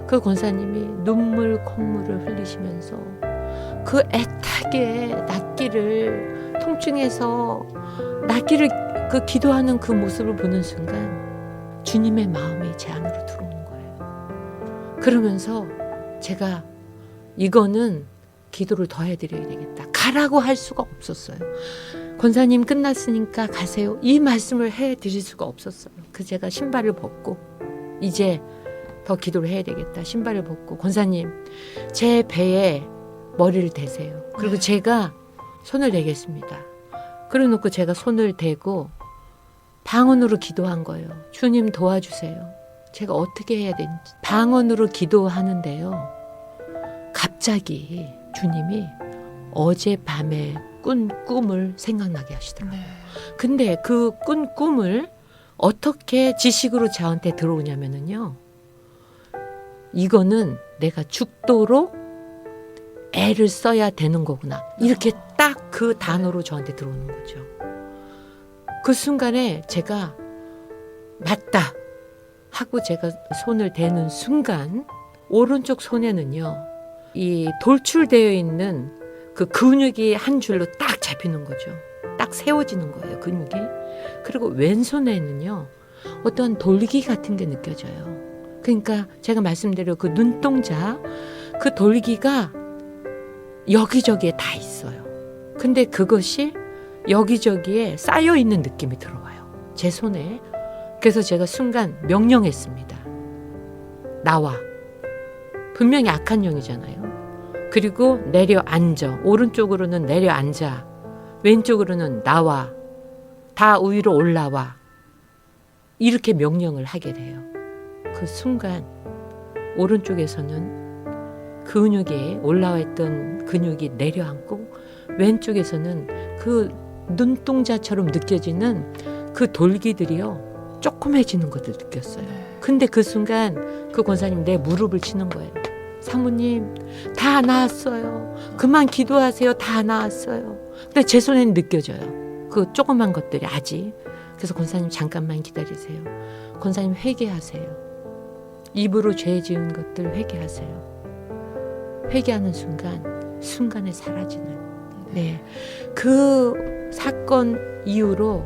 그 권사님이 눈물 콧물을 흘리시면서 그 애타게 낫기를 통증에서 낫기를 그 기도하는 그 모습을 보는 순간 주님의 마음이 제 안으로 들어오는 거예요. 그러면서 제가 이거는 기도를 더 해드려야 되겠다. 가라고 할 수가 없었어요. 권사님 끝났으니까 가세요. 이 말씀을 해드릴 수가 없었어요. 그 제가 신발을 벗고 이제 더 기도를 해야 되겠다. 신발을 벗고 권사님 제 배에 머리를 대세요. 그리고 제가 손을 대겠습니다. 그래놓고 제가 손을 대고 방언으로 기도한 거예요. 주님 도와주세요. 제가 어떻게 해야 되는지. 방언으로 기도하는데요. 갑자기 주님이 어젯밤에 꾼 꿈을 생각나게 하시더라고요. 네. 근데 그 꾼 꿈을 어떻게 지식으로 저한테 들어오냐면요. 이거는 내가 죽도록 애를 써야 되는 거구나. 이렇게 딱 그 단어로 저한테 들어오는 거죠. 그 순간에 제가 맞다 하고 제가 손을 대는 순간 오른쪽 손에는요. 이 돌출되어 있는 그 근육이 한 줄로 딱 잡히는 거죠. 딱 세워지는 거예요. 근육이. 그리고 왼손에는요. 어떤 돌기 같은 게 느껴져요. 그러니까 제가 말씀드린 그 눈동자 그 돌기가 여기저기에 다 있어요. 근데 그것이 여기저기에 쌓여 있는 느낌이 들어와요. 제 손에. 그래서 제가 순간 명령했습니다. 나와. 분명히 악한 영이잖아요. 그리고 내려앉아. 오른쪽으로는 내려앉아. 왼쪽으로는 나와. 다 위로 올라와. 이렇게 명령을 하게 돼요. 그 순간 오른쪽에서는 근육에 올라와 있던 근육이 내려앉고 왼쪽에서는 그 눈동자처럼 느껴지는 그 돌기들이요. 조그매지는 것을 느꼈어요. 근데 그 순간 그 권사님 내 무릎을 치는 거예요. 사모님 다 나았어요. 그만 기도하세요. 다 나았어요. 근데 제 손에는 느껴져요. 그 조그만 것들이 아직. 그래서 권사님 잠깐만 기다리세요. 권사님 회개하세요. 입으로 죄 지은 것들 회개하세요. 회개하는 순간에 사라지는. 네, 그 사건 이후로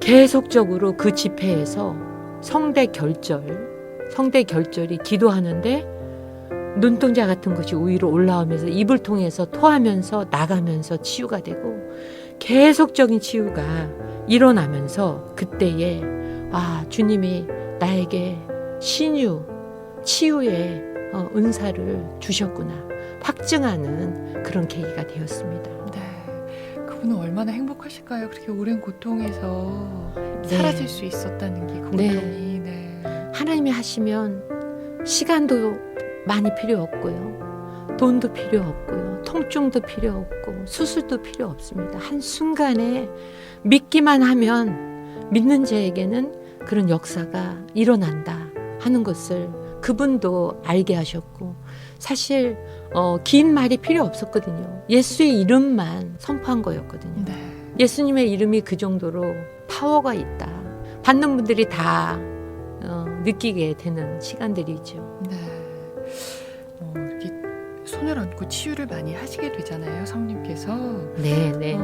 계속적으로 그 집회에서 성대 결절이 기도하는데 눈동자 같은 것이 위로 올라오면서 입을 통해서 토하면서 나가면서 치유가 되고 계속적인 치유가 일어나면서 그때에 주님이 나에게 치유의 은사를 주셨구나 확증하는 그런 계기가 되었습니다. 네, 그분은 얼마나 행복하실까요? 그렇게 오랜 고통에서 네. 사라질 수 있었다는 게 그 고통이. 네. 하나님이 하시면 시간도 많이 필요 없고요. 돈도 필요 없고요. 통증도 필요 없고 수술도 필요 없습니다. 한순간에 믿기만 하면 믿는 자에게는 그런 역사가 일어난다 하는 것을 그분도 알게 하셨고 사실 긴 말이 필요 없었거든요. 예수의 이름만 선포한 거였거든요. 네. 예수님의 이름이 그 정도로 파워가 있다. 받는 분들이 다 느끼게 되는 시간들이죠. 네. 이렇게 손을 얹고 치유를 많이 하시게 되잖아요, 성님께서. 네.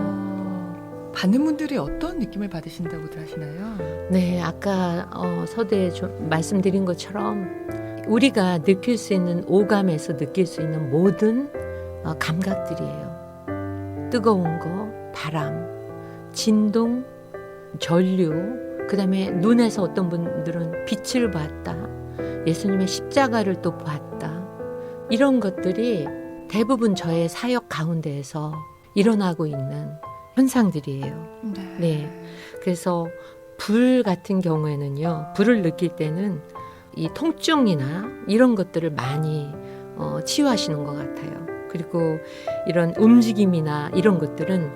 받는 분들이 어떤 느낌을 받으신다고들 하시나요? 네, 아까 서두에 좀 말씀드린 것처럼 우리가 느낄 수 있는 오감에서 느낄 수 있는 모든 감각들이에요. 뜨거운 거, 바람, 진동, 전류, 그다음에 눈에서 어떤 분들은 빛을 봤다. 예수님의 십자가를 또 봤다. 이런 것들이 대부분 저의 사역 가운데에서 일어나고 있는 현상들이에요. 네. 그래서 불 같은 경우에는요. 불을 느낄 때는 이 통증이나 이런 것들을 많이 치유하시는 것 같아요. 그리고 이런 움직임이나 이런 것들은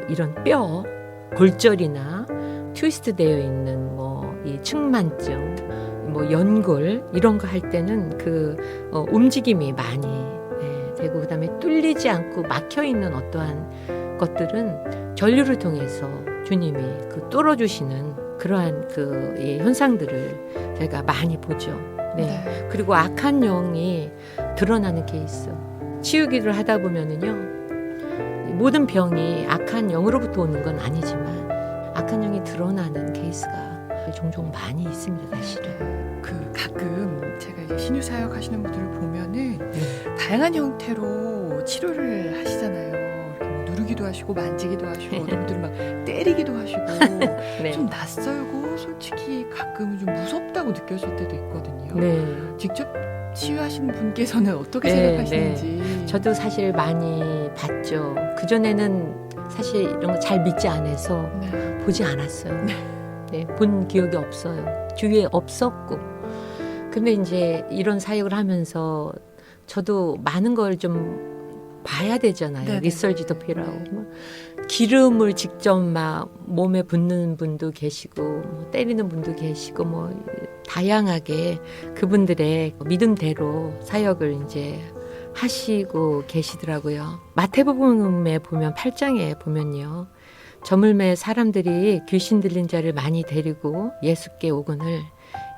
이런 뼈, 골절이나 트위스트 되어 있는 이 측만증, 연골 이런 거 할 때는 움직임이 많이 되고 그다음에 뚫리지 않고 막혀 있는 어떠한 것들은 전류를 통해서 주님이 뚫어주시는 그러한 현상들을 저희가 많이 보죠. 네. 그리고 악한 영이 드러나는 케이스. 치유기를 하다 보면은요, 모든 병이 악한 영으로부터 오는 건 아니지만 악한 영이 드러나는 케이스가 종종 많이 있습니다, 사실은. 가끔 제가 이제 신유 사역 하시는 분들을 보면은 다양한 형태로 치료를 하시잖아요. 이렇게 누르기도 하시고 만지기도 하시고 어떤 분들은 막 때리기도 하시고 네. 좀 낯설고 솔직히 가끔은 좀 무섭다고 느껴질 때도 있거든요. 네. 직접 치유하신 분께서는 어떻게 네, 생각하시는지. 저도 사실 많이 봤죠. 그전에는 사실 이런 거 잘 믿지 않아서 보지 않았어요. 네, 본 기억이 없어요. 주위에 없었고. 근데 이제 이런 사역을 하면서 저도 많은 걸 좀 봐야 되잖아요. 네네. 리서치도 필요하고. 기름을 직접 막 몸에 붓는 분도 계시고 때리는 분도 계시고 다양하게 그분들의 믿음대로 사역을 이제 하시고 계시더라고요. 마태복음에 보면 8장에 보면요. 저물매 사람들이 귀신 들린 자를 많이 데리고 예수께 오거늘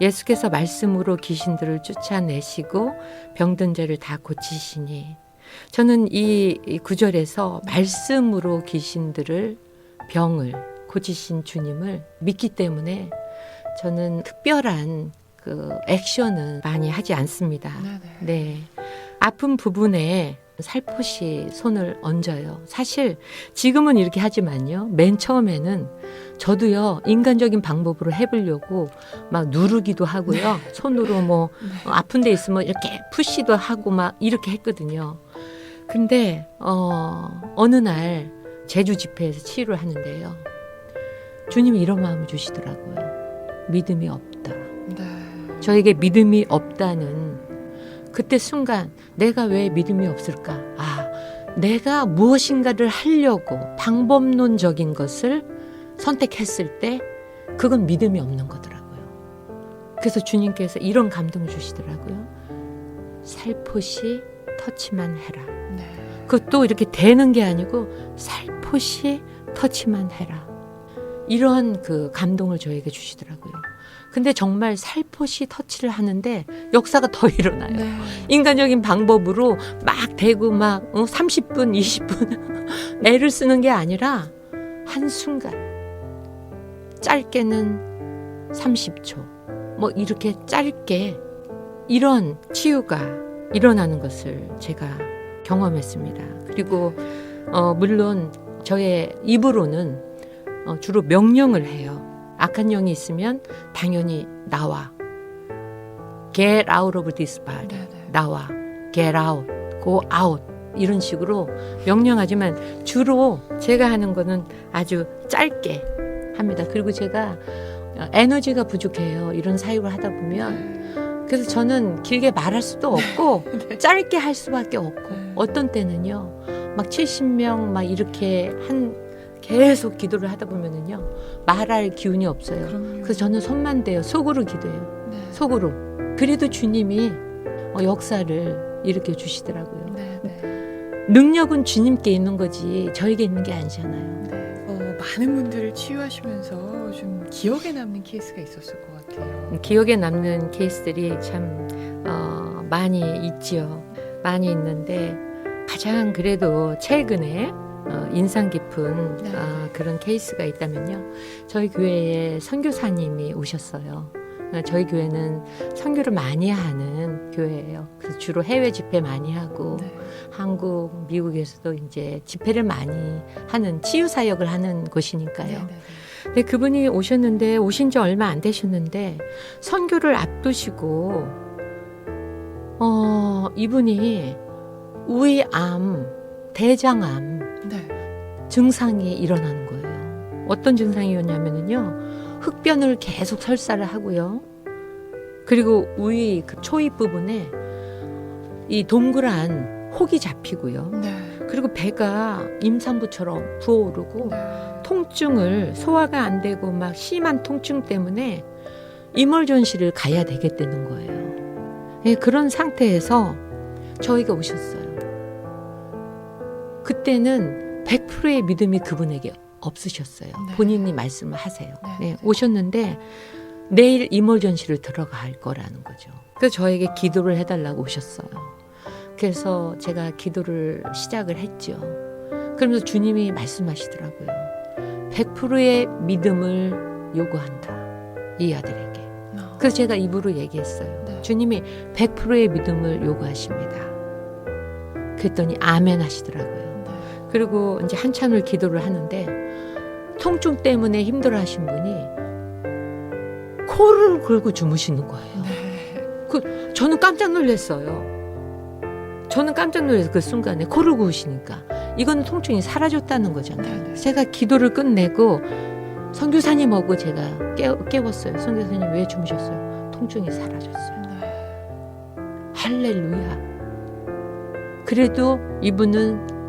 예수께서 말씀으로 귀신들을 쫓아내시고 병든 자를 다 고치시니 저는 이 구절에서 말씀으로 귀신들을 병을 고치신 주님을 믿기 때문에 저는 특별한 액션은 많이 하지 않습니다. 네. 아픈 부분에 살포시 손을 얹어요. 사실 지금은 이렇게 하지만요. 맨 처음에는 저도요. 인간적인 방법으로 해보려고 막 누르기도 하고요. 손으로 아픈 데 있으면 이렇게 푸시도 하고 막 이렇게 했거든요. 근데 어느 날 제주 집회에서 치유를 하는데요. 주님이 이런 마음을 주시더라고요. 믿음이 없다. 저에게 믿음이 없다는 그때 순간 내가 왜 믿음이 없을까? 내가 무엇인가를 하려고 방법론적인 것을 선택했을 때 그건 믿음이 없는 거더라고요. 그래서 주님께서 이런 감동을 주시더라고요. 살포시 터치만 해라. 그것도 이렇게 대는 게 아니고 살포시 터치만 해라. 이런 그 감동을 저에게 주시더라고요. 근데 정말 살포시 터치를 하는데 역사가 더 일어나요. 네. 인간적인 방법으로 막 대고 막 30분, 20분 애를 쓰는 게 아니라 한순간, 짧게는 30초, 뭐 이렇게 짧게 이런 치유가 일어나는 것을 제가 경험했습니다. 그리고 물론 저의 입으로는 주로 명령을 해요. 악한 영이 있으면 당연히 나와. Get out of this body. 네네. 나와. Get out. Go out. 이런 식으로 명령하지만 주로 제가 하는 거는 아주 짧게 합니다. 그리고 제가 에너지가 부족해요. 이런 사역을 하다 보면. 그래서 저는 길게 말할 수도 없고 네. 짧게 할 수밖에 없고 네. 어떤 때는요. 막 70명 막 이렇게 계속 기도를 하다 보면은요. 말할 기운이 없어요. 그럼요. 그래서 저는 손만 대요. 속으로 기도해요. 네. 속으로. 그래도 주님이 역사를 일으켜 주시더라고요. 네, 네. 능력은 주님께 있는 거지 저에게 있는 게 아니잖아요. 네. 많은 분들을 치유하시면서 좀 기억에 남는 케이스가 있었을 것 같아요. 기억에 남는 케이스들이 참 많이 있지요. 많이 있는데 가장 그래도 최근에 인상 깊은 네. 그런 케이스가 있다면요. 저희 교회에 선교사님이 오셨어요. 저희 교회는 선교를 많이 하는 교회예요. 그래서 주로 해외 집회 많이 하고 네. 한국, 미국에서도 이제 집회를 많이 하는 치유 사역을 하는 곳이니까요. 네, 네, 네. 근데 그분이 오셨는데 오신 지 얼마 안 되셨는데 선교를 앞두시고 이분이 우이암, 대장암 네. 증상이 일어나는 거예요. 어떤 증상이었냐면요. 흑변을 계속 설사를 하고요. 그리고 우이 그 초입 부분에 이 동그란 혹이 잡히고요. 네. 그리고 배가 임산부처럼 부어오르고 네. 통증을 소화가 안 되고 막 심한 통증 때문에 이멀전시를 가야 되겠다는 거예요. 예, 그런 상태에서 저희가 오셨어요. 그때는 100%의 믿음이 그분에게 없으셨어요. 네. 본인이 말씀을 하세요. 네. 네, 오셨는데 내일 이멀전시를 들어갈 거라는 거죠. 그래서 저에게 기도를 해달라고 오셨어요. 그래서 제가 기도를 시작을 했죠. 그러면서 주님이 말씀하시더라고요. 100%의 믿음을 요구한다. 이 아들에게. 그래서 제가 입으로 얘기했어요. 네. 주님이 100%의 믿음을 요구하십니다. 그랬더니 아멘 하시더라고요. 네. 그리고 이제 한참을 기도를 하는데 통증 때문에 힘들어하신 분이 코를 골고 주무시는 거예요. 네. 저는 깜짝 놀랐어요. 저는 깜짝 놀라서 그 순간에 코를 고으시니까 이건 통증이 사라졌다는 거잖아요. 네. 제가 기도를 끝내고 선교사님하고 제가 깨웠어요. 선교사님 왜 주무셨어요? 통증이 사라졌어요. 네. 할렐루야. 그래도 이분은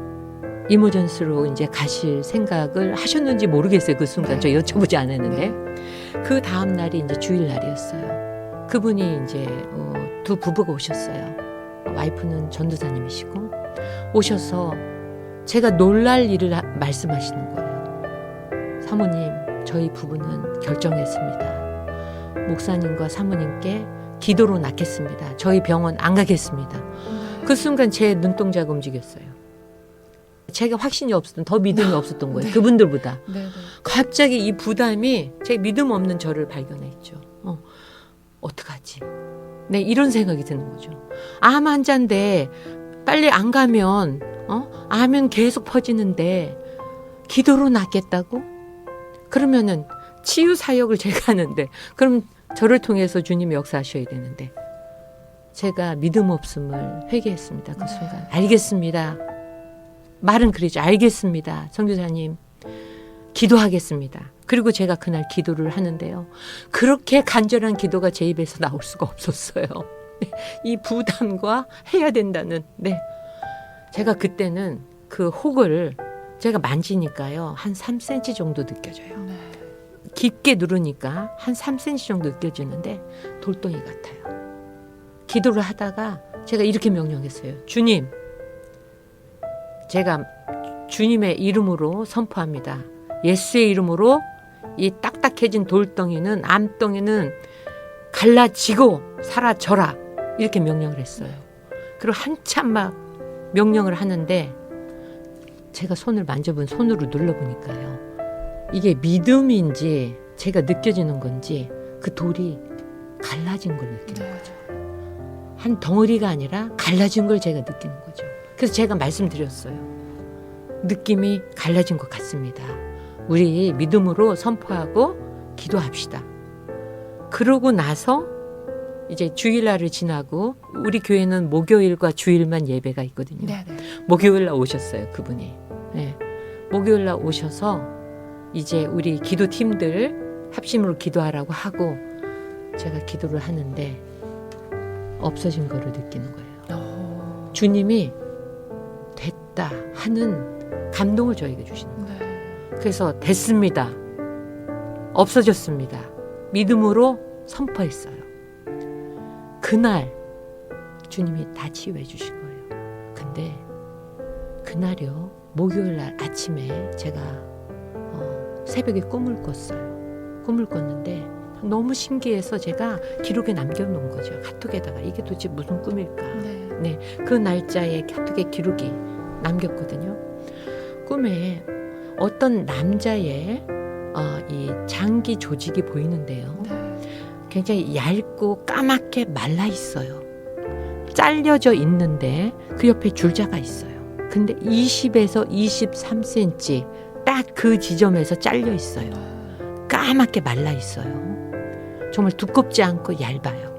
이모전스로 이제 가실 생각을 하셨는지 모르겠어요. 그 순간 저 여쭤보지 않았는데 그 다음 날이 이제 주일날이었어요. 그분이 이제 두 부부가 오셨어요. 와이프는 전도사님이시고 오셔서 제가 놀랄 일을 말씀하시는 거예요. 사모님, 저희 부부는 결정했습니다. 목사님과 사모님께 기도로 낳겠습니다. 저희 병원 안 가겠습니다. 그 순간 제 눈동자가 움직였어요. 제가 확신이 없었던, 더 믿음이 없었던 거예요. 네. 그분들보다. 네. 갑자기 이 부담이 제 믿음 없는 저를 발견했죠. 어떡하지? 네, 이런 생각이 드는 거죠. 암 환자인데 빨리 안 가면 암은 계속 퍼지는데 기도로 낫겠다고? 그러면은 치유 사역을 제가 하는데 그럼 저를 통해서 주님이 역사하셔야 되는데 제가 믿음 없음을 회개했습니다. 그 순간. 알겠습니다. 말은 그러죠. 알겠습니다. 선교사님. 기도하겠습니다. 그리고 제가 그날 기도를 하는데요. 그렇게 간절한 기도가 제 입에서 나올 수가 없었어요. 이 부담과 해야 된다는. 네. 제가 그때는 그 혹을 제가 만지니까요. 한 3cm 정도 느껴져요. 네. 깊게 누르니까 한 3cm 정도 느껴지는데 돌덩이 같아요. 기도를 하다가 제가 이렇게 명령했어요. 주님, 제가 주님의 이름으로 선포합니다. 예수의 이름으로 이 딱딱해진 돌덩이는 암덩이는 갈라지고 사라져라 이렇게 명령을 했어요. 그리고 한참 막 명령을 하는데 제가 손을 만져본 손으로 눌러보니까요. 이게 믿음인지 제가 느껴지는 건지 그 돌이 갈라진 걸 느끼는 거죠. 한 덩어리가 아니라 갈라진 걸 제가 느끼는 거죠. 그래서 제가 말씀드렸어요. 느낌이 갈라진 것 같습니다. 우리 믿음으로 선포하고 기도합시다. 그러고 나서 이제 주일날을 지나고 우리 교회는 목요일과 주일만 예배가 있거든요. 네네. 목요일날 오셨어요, 그분이. 네. 목요일날 오셔서 이제 우리 기도팀들 합심으로 기도하라고 하고 제가 기도를 하는데 없어진 거를 느끼는 거예요. 주님이 됐다 하는 감동을 저에게 주시는 거예요. 네. 그래서 됐습니다. 없어졌습니다. 믿음으로 선포했어요. 그날 주님이 다 치유해 주신 거예요. 근데 그날이요. 목요일날 아침에 제가 새벽에 꿈을 꿨어요. 꿈을 꿨는데 너무 신기해서 제가 기록에 남겨놓은 거죠. 카톡에다가 이게 도대체 무슨 꿈일까. 네. 그 날짜에 카톡에 기록이 남겼거든요. 꿈에 어떤 남자의 이 장기 조직이 보이는데요. 네. 굉장히 얇고 까맣게 말라 있어요. 잘려져 있는데 그 옆에 줄자가 있어요. 근데 20에서 23cm 딱 그 지점에서 잘려 있어요. 까맣게 말라 있어요. 정말 두껍지 않고 얇아요.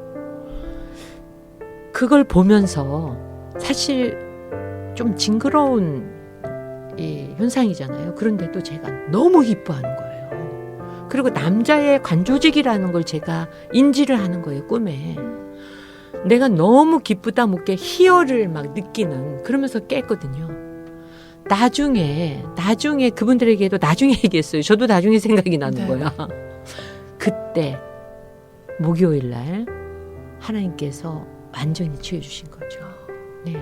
그걸 보면서 사실 좀 징그러운 이 현상이잖아요. 그런데도 제가 너무 기뻐하는 거예요. 그리고 남자의 관조직이라는 걸 제가 인지를 하는 거예요. 꿈에. 내가 너무 기쁘다 못해 희열을 막 느끼는 그러면서 깼거든요. 나중에 그분들에게도 나중에 얘기했어요. 저도 나중에 생각이 나는 네. 거야. 그때 목요일 날 하나님께서 완전히 치유해 주신 거죠. 네.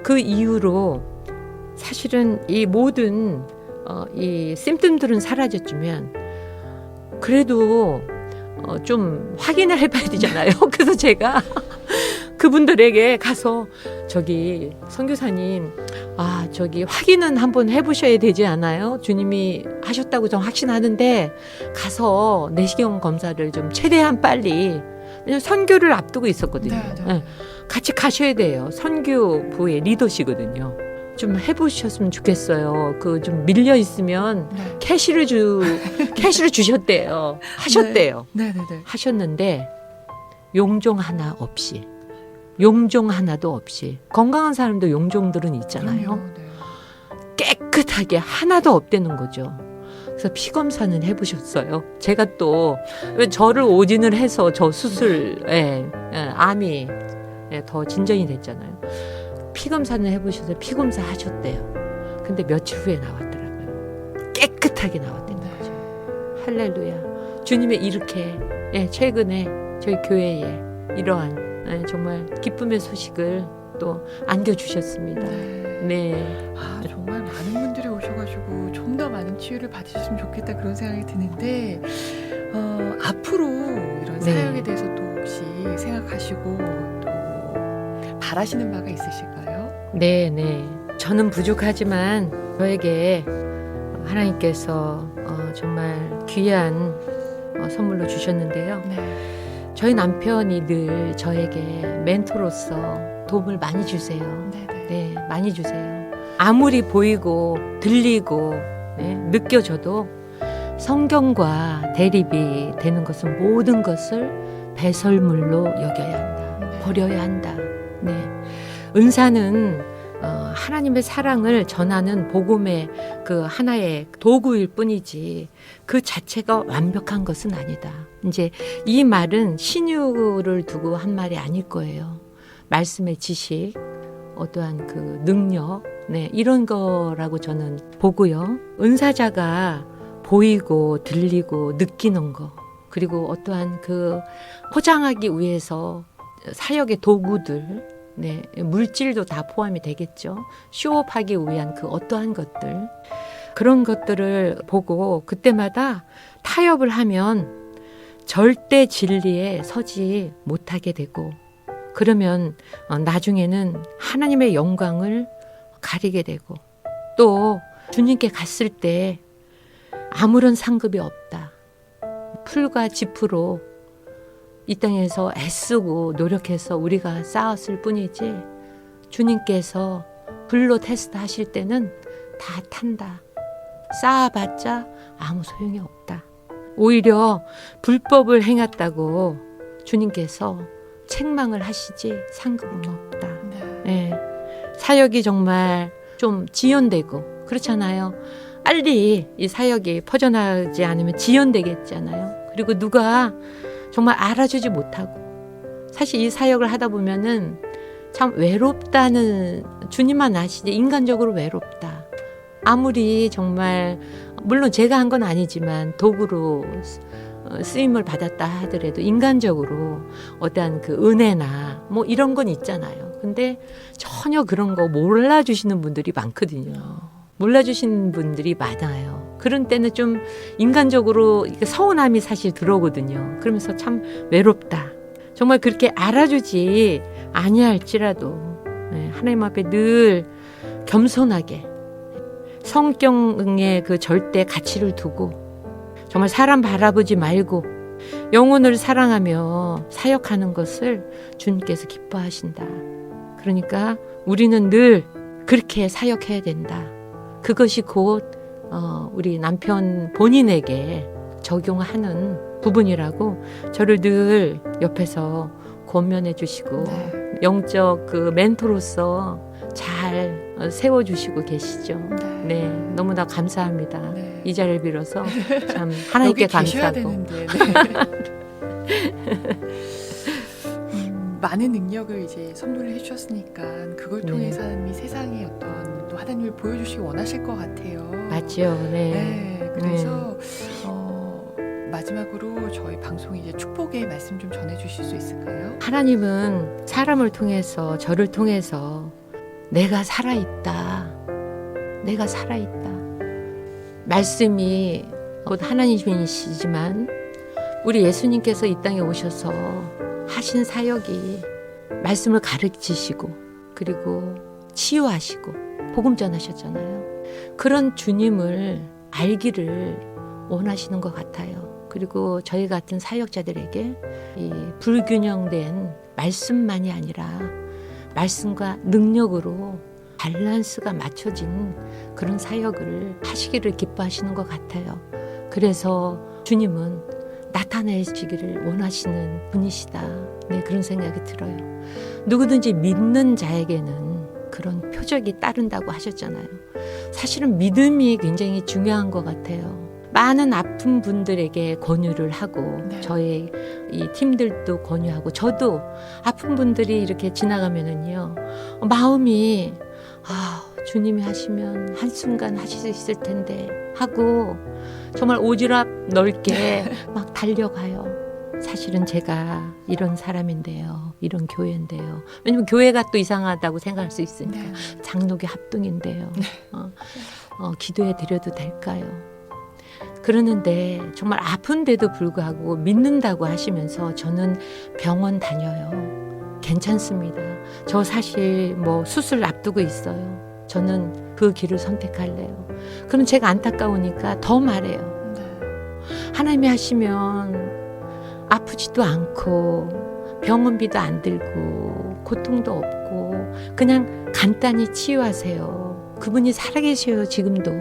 그 이후로 사실은 이 모든 이 심통들은 사라졌지만 그래도 좀 확인을 해봐야 되잖아요. 그래서 제가 그분들에게 가서 저기 선교사님 저기 확인은 한번 해보셔야 되지 않아요? 주님이 하셨다고 좀 확신하는데 가서 내시경 검사를 좀 최대한 빨리 왜냐면 선교를 앞두고 있었거든요. 네. 같이 가셔야 돼요. 선교부의 리더시거든요. 좀 해보셨으면 좋겠어요. 그 좀 밀려 있으면 네. 캐시를 주셨대요. 하셨대요. 네네네. 하셨는데 용종 하나 없이 용종 하나도 없이 건강한 사람도 용종들은 있잖아요. 그럼요. 네. 깨끗하게 하나도 없대는 거죠. 그래서 피 검사는 해보셨어요. 제가 또 저를 오진을 해서 저 수술에 암이 더 진전이 됐잖아요. 피 검사는 해보셔서 피 검사 하셨대요. 근데 며칠 후에 나왔더라고요. 깨끗하게 나왔다는 거죠. 할렐루야. 주님의 이렇게 최근에 저희 교회에 이러한 정말 기쁨의 소식을 또 안겨주셨습니다. 네. 정말 많은 분들이 오셔가지고 좀 더 많은 치유를 받으셨으면 좋겠다 그런 생각이 드는데 앞으로 이런 네. 사역에 대해서 또 혹시 생각하시고 또 바라시는 바가 있으실까요? 네. 저는 부족하지만 저에게 하나님께서 정말 귀한 선물로 주셨는데요. 네. 저희 남편이 늘 저에게 멘토로서 도움을 많이 주세요. 네네. 네, 많이 주세요. 아무리 보이고 들리고 느껴져도 성경과 대립이 되는 것은 모든 것을 배설물로 여겨야 한다. 네. 버려야 한다. 네. 은사는 하나님의 사랑을 전하는 복음의 그 하나의 도구일 뿐이지 그 자체가 완벽한 것은 아니다. 이제 이 말은 신유를 두고 한 말이 아닐 거예요. 말씀의 지식, 어떠한 그 능력, 이런 거라고 저는 보고요. 은사자가 보이고 들리고 느끼는 거, 그리고 어떠한 그 포장하기 위해서 사역의 도구들, 네, 물질도 다 포함이 되겠죠. 쇼업하기 위한 그 어떠한 것들, 그런 것들을 보고 그때마다 타협을 하면 절대 진리에 서지 못하게 되고, 그러면 나중에는 하나님의 영광을 가리게 되고, 또 주님께 갔을 때 아무런 상급이 없다. 풀과 지푸로 이 땅에서 애쓰고 노력해서 우리가 쌓았을 뿐이지, 주님께서 불로 테스트 하실 때는 다 탄다. 쌓아봤자 아무 소용이 없다. 오히려 불법을 행했다고 주님께서 책망을 하시지 상급은 없다. 네. 사역이 정말 좀 지연되고 그렇잖아요. 빨리 이 사역이 퍼져나가지 않으면 지연되겠잖아요. 그리고 누가 정말 알아주지 못하고, 사실 이 사역을 하다 보면은 참 외롭다는, 주님만 아시지 인간적으로 외롭다. 아무리 정말 물론 제가 한 건 아니지만 도구로 쓰임을 받았다 하더라도 인간적으로 어떠한 그 은혜나 뭐 이런 건 있잖아요. 근데 전혀 그런 거 몰라주시는 분들이 많거든요. 몰라주시는 분들이 많아요. 그런 때는 좀 인간적으로 서운함이 사실 들어오거든요. 그러면서 참 외롭다. 정말 그렇게 알아주지 아니할지라도 하나님 앞에 늘 겸손하게 성경의 그 절대 가치를 두고 정말 사람 바라보지 말고 영혼을 사랑하며 사역하는 것을 주님께서 기뻐하신다. 그러니까 우리는 늘 그렇게 사역해야 된다. 그것이 곧 우리 남편 본인에게 적용하는 부분이라고 저를 늘 옆에서 권면해 주시고 영적 그 멘토로서 잘 세워주시고 계시죠. 네, 너무나 감사합니다. 이 자리를 빌어서 참 하나님께 감사하고. 많은 능력을 이제 선물을 해주셨으니까 그걸 통해서 하나님이 세상에 어떤 또 하나님을 보여주시기 원하실 것 같아요. 맞죠. 네. 그래서 마지막으로 저희 방송에 이제 축복의 말씀 좀 전해주실 수 있을까요? 하나님은 사람을 통해서, 저를 통해서 내가 살아있다. 내가 살아있다. 말씀이 곧 하나님이시지만 우리 예수님께서 이 땅에 오셔서 하신 사역이 말씀을 가르치시고 그리고 치유하시고 복음 전하셨잖아요. 그런 주님을 알기를 원하시는 것 같아요. 그리고 저희 같은 사역자들에게 이 불균형된 말씀만이 아니라 말씀과 능력으로 밸런스가 맞춰진 그런 사역을 하시기를 기뻐하시는 것 같아요. 그래서 주님은 나타내시기를 원하시는 분이시다. 네, 그런 생각이 들어요. 누구든지 믿는 자에게는 그런 표적이 따른다고 하셨잖아요. 사실은 믿음이 굉장히 중요한 것 같아요. 많은 아픈 분들에게 권유를 하고 저희 이 팀들도 권유하고 저도 아픈 분들이 이렇게 지나가면은요 마음이 주님이 하시면 한순간 하실 수 있을 텐데 하고 정말 오지랖 넓게 막 달려가요. 사실은 제가 이런 사람인데요. 이런 교회인데요. 왜냐면 교회가 또 이상하다고 생각할 수 있으니까. 장로교 합동인데요. 기도해 드려도 될까요? 그러는데 정말 아픈데도 불구하고 믿는다고 하시면서 저는 병원 다녀요. 괜찮습니다. 저 사실 뭐 수술 앞두고 있어요. 저는 그 길을 선택할래요. 그럼 제가 안타까우니까 더 말해요. 하나님이 하시면 아프지도 않고 병원비도 안 들고 고통도 없고 그냥 간단히 치유하세요. 그분이 살아계셔요. 지금도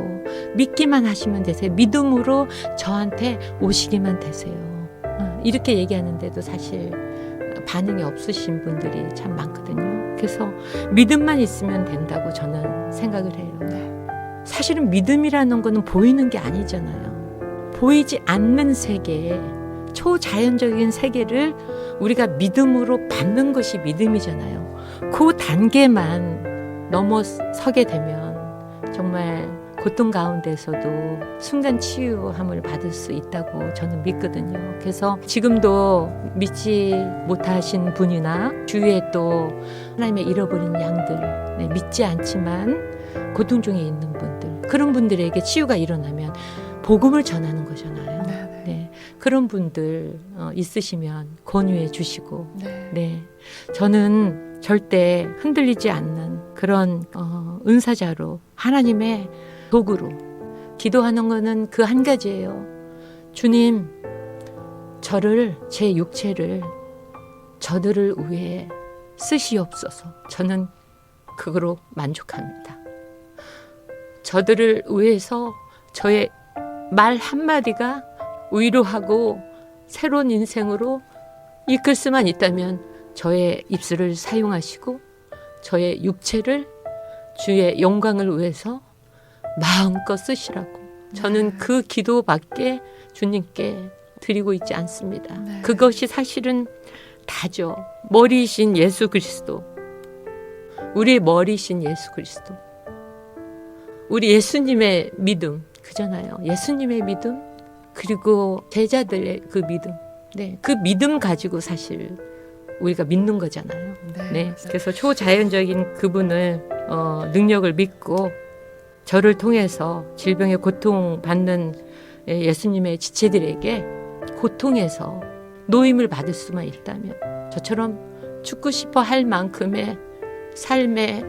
믿기만 하시면 되세요. 믿음으로 저한테 오시기만 되세요. 이렇게 얘기하는데도 사실 반응이 없으신 분들이 참 많거든요. 그래서 믿음만 있으면 된다고 저는 생각을 해요. 사실은 믿음이라는 거는 보이는 게 아니잖아요. 보이지 않는 세계, 초자연적인 세계를 우리가 믿음으로 받는 것이 믿음이잖아요. 그 단계만 넘어서게 되면 정말 고통 가운데서도 순간 치유함을 받을 수 있다고 저는 믿거든요. 그래서 지금도 믿지 못하신 분이나 주위에 또 하나님의 잃어버린 양들, 네, 믿지 않지만 고통 중에 있는 분들, 그런 분들에게 치유가 일어나면 복음을 전하는 거잖아요. 네. 네, 그런 분들 있으시면 권유해 주시고, 네. 네, 저는 절대 흔들리지 않는 그런 은사자로 하나님의 도구로 기도하는 거는 그 한 가지예요. 주님, 저를 제 육체를 저들을 위해 쓰시옵소서. 저는 그거로 만족합니다. 저들을 위해서 저의 말 한마디가 위로하고 새로운 인생으로 이끌 수만 있다면 저의 입술을 사용하시고 저의 육체를 주의 영광을 위해서 마음껏 쓰시라고. 저는 그 기도밖에 주님께 드리고 있지 않습니다. 네. 그것이 사실은 다죠. 머리이신 예수 그리스도, 우리의 머리이신 예수 그리스도, 우리 예수님의 믿음, 그잖아요. 예수님의 믿음, 그리고 제자들의 그 믿음. 네, 그 믿음 가지고 사실 우리가 믿는 거잖아요. 네, 맞아요. 그래서 초자연적인 그분을 능력을 믿고 저를 통해서 질병에 고통받는 예수님의 지체들에게 고통에서 노임을 받을 수만 있다면 저처럼 죽고 싶어 할 만큼의 삶의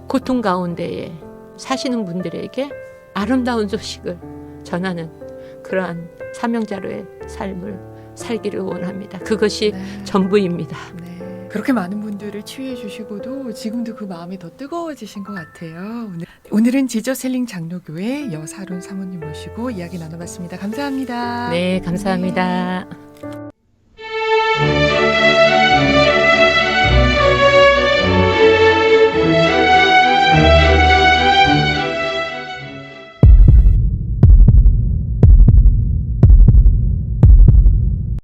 고통 가운데에 사시는 분들에게 아름다운 소식을 전하는 그러한 사명자로의 삶을 살기를 원합니다. 그것이 네. 전부입니다. 네. 그렇게 많은 분들을 치유해 주시고도 지금도 그 마음이 더 뜨거워지신 것 같아요. 오늘은 지저셀링 장로교회 여사론 사모님 모시고 이야기 나눠봤습니다. 감사합니다. 네, 감사합니다.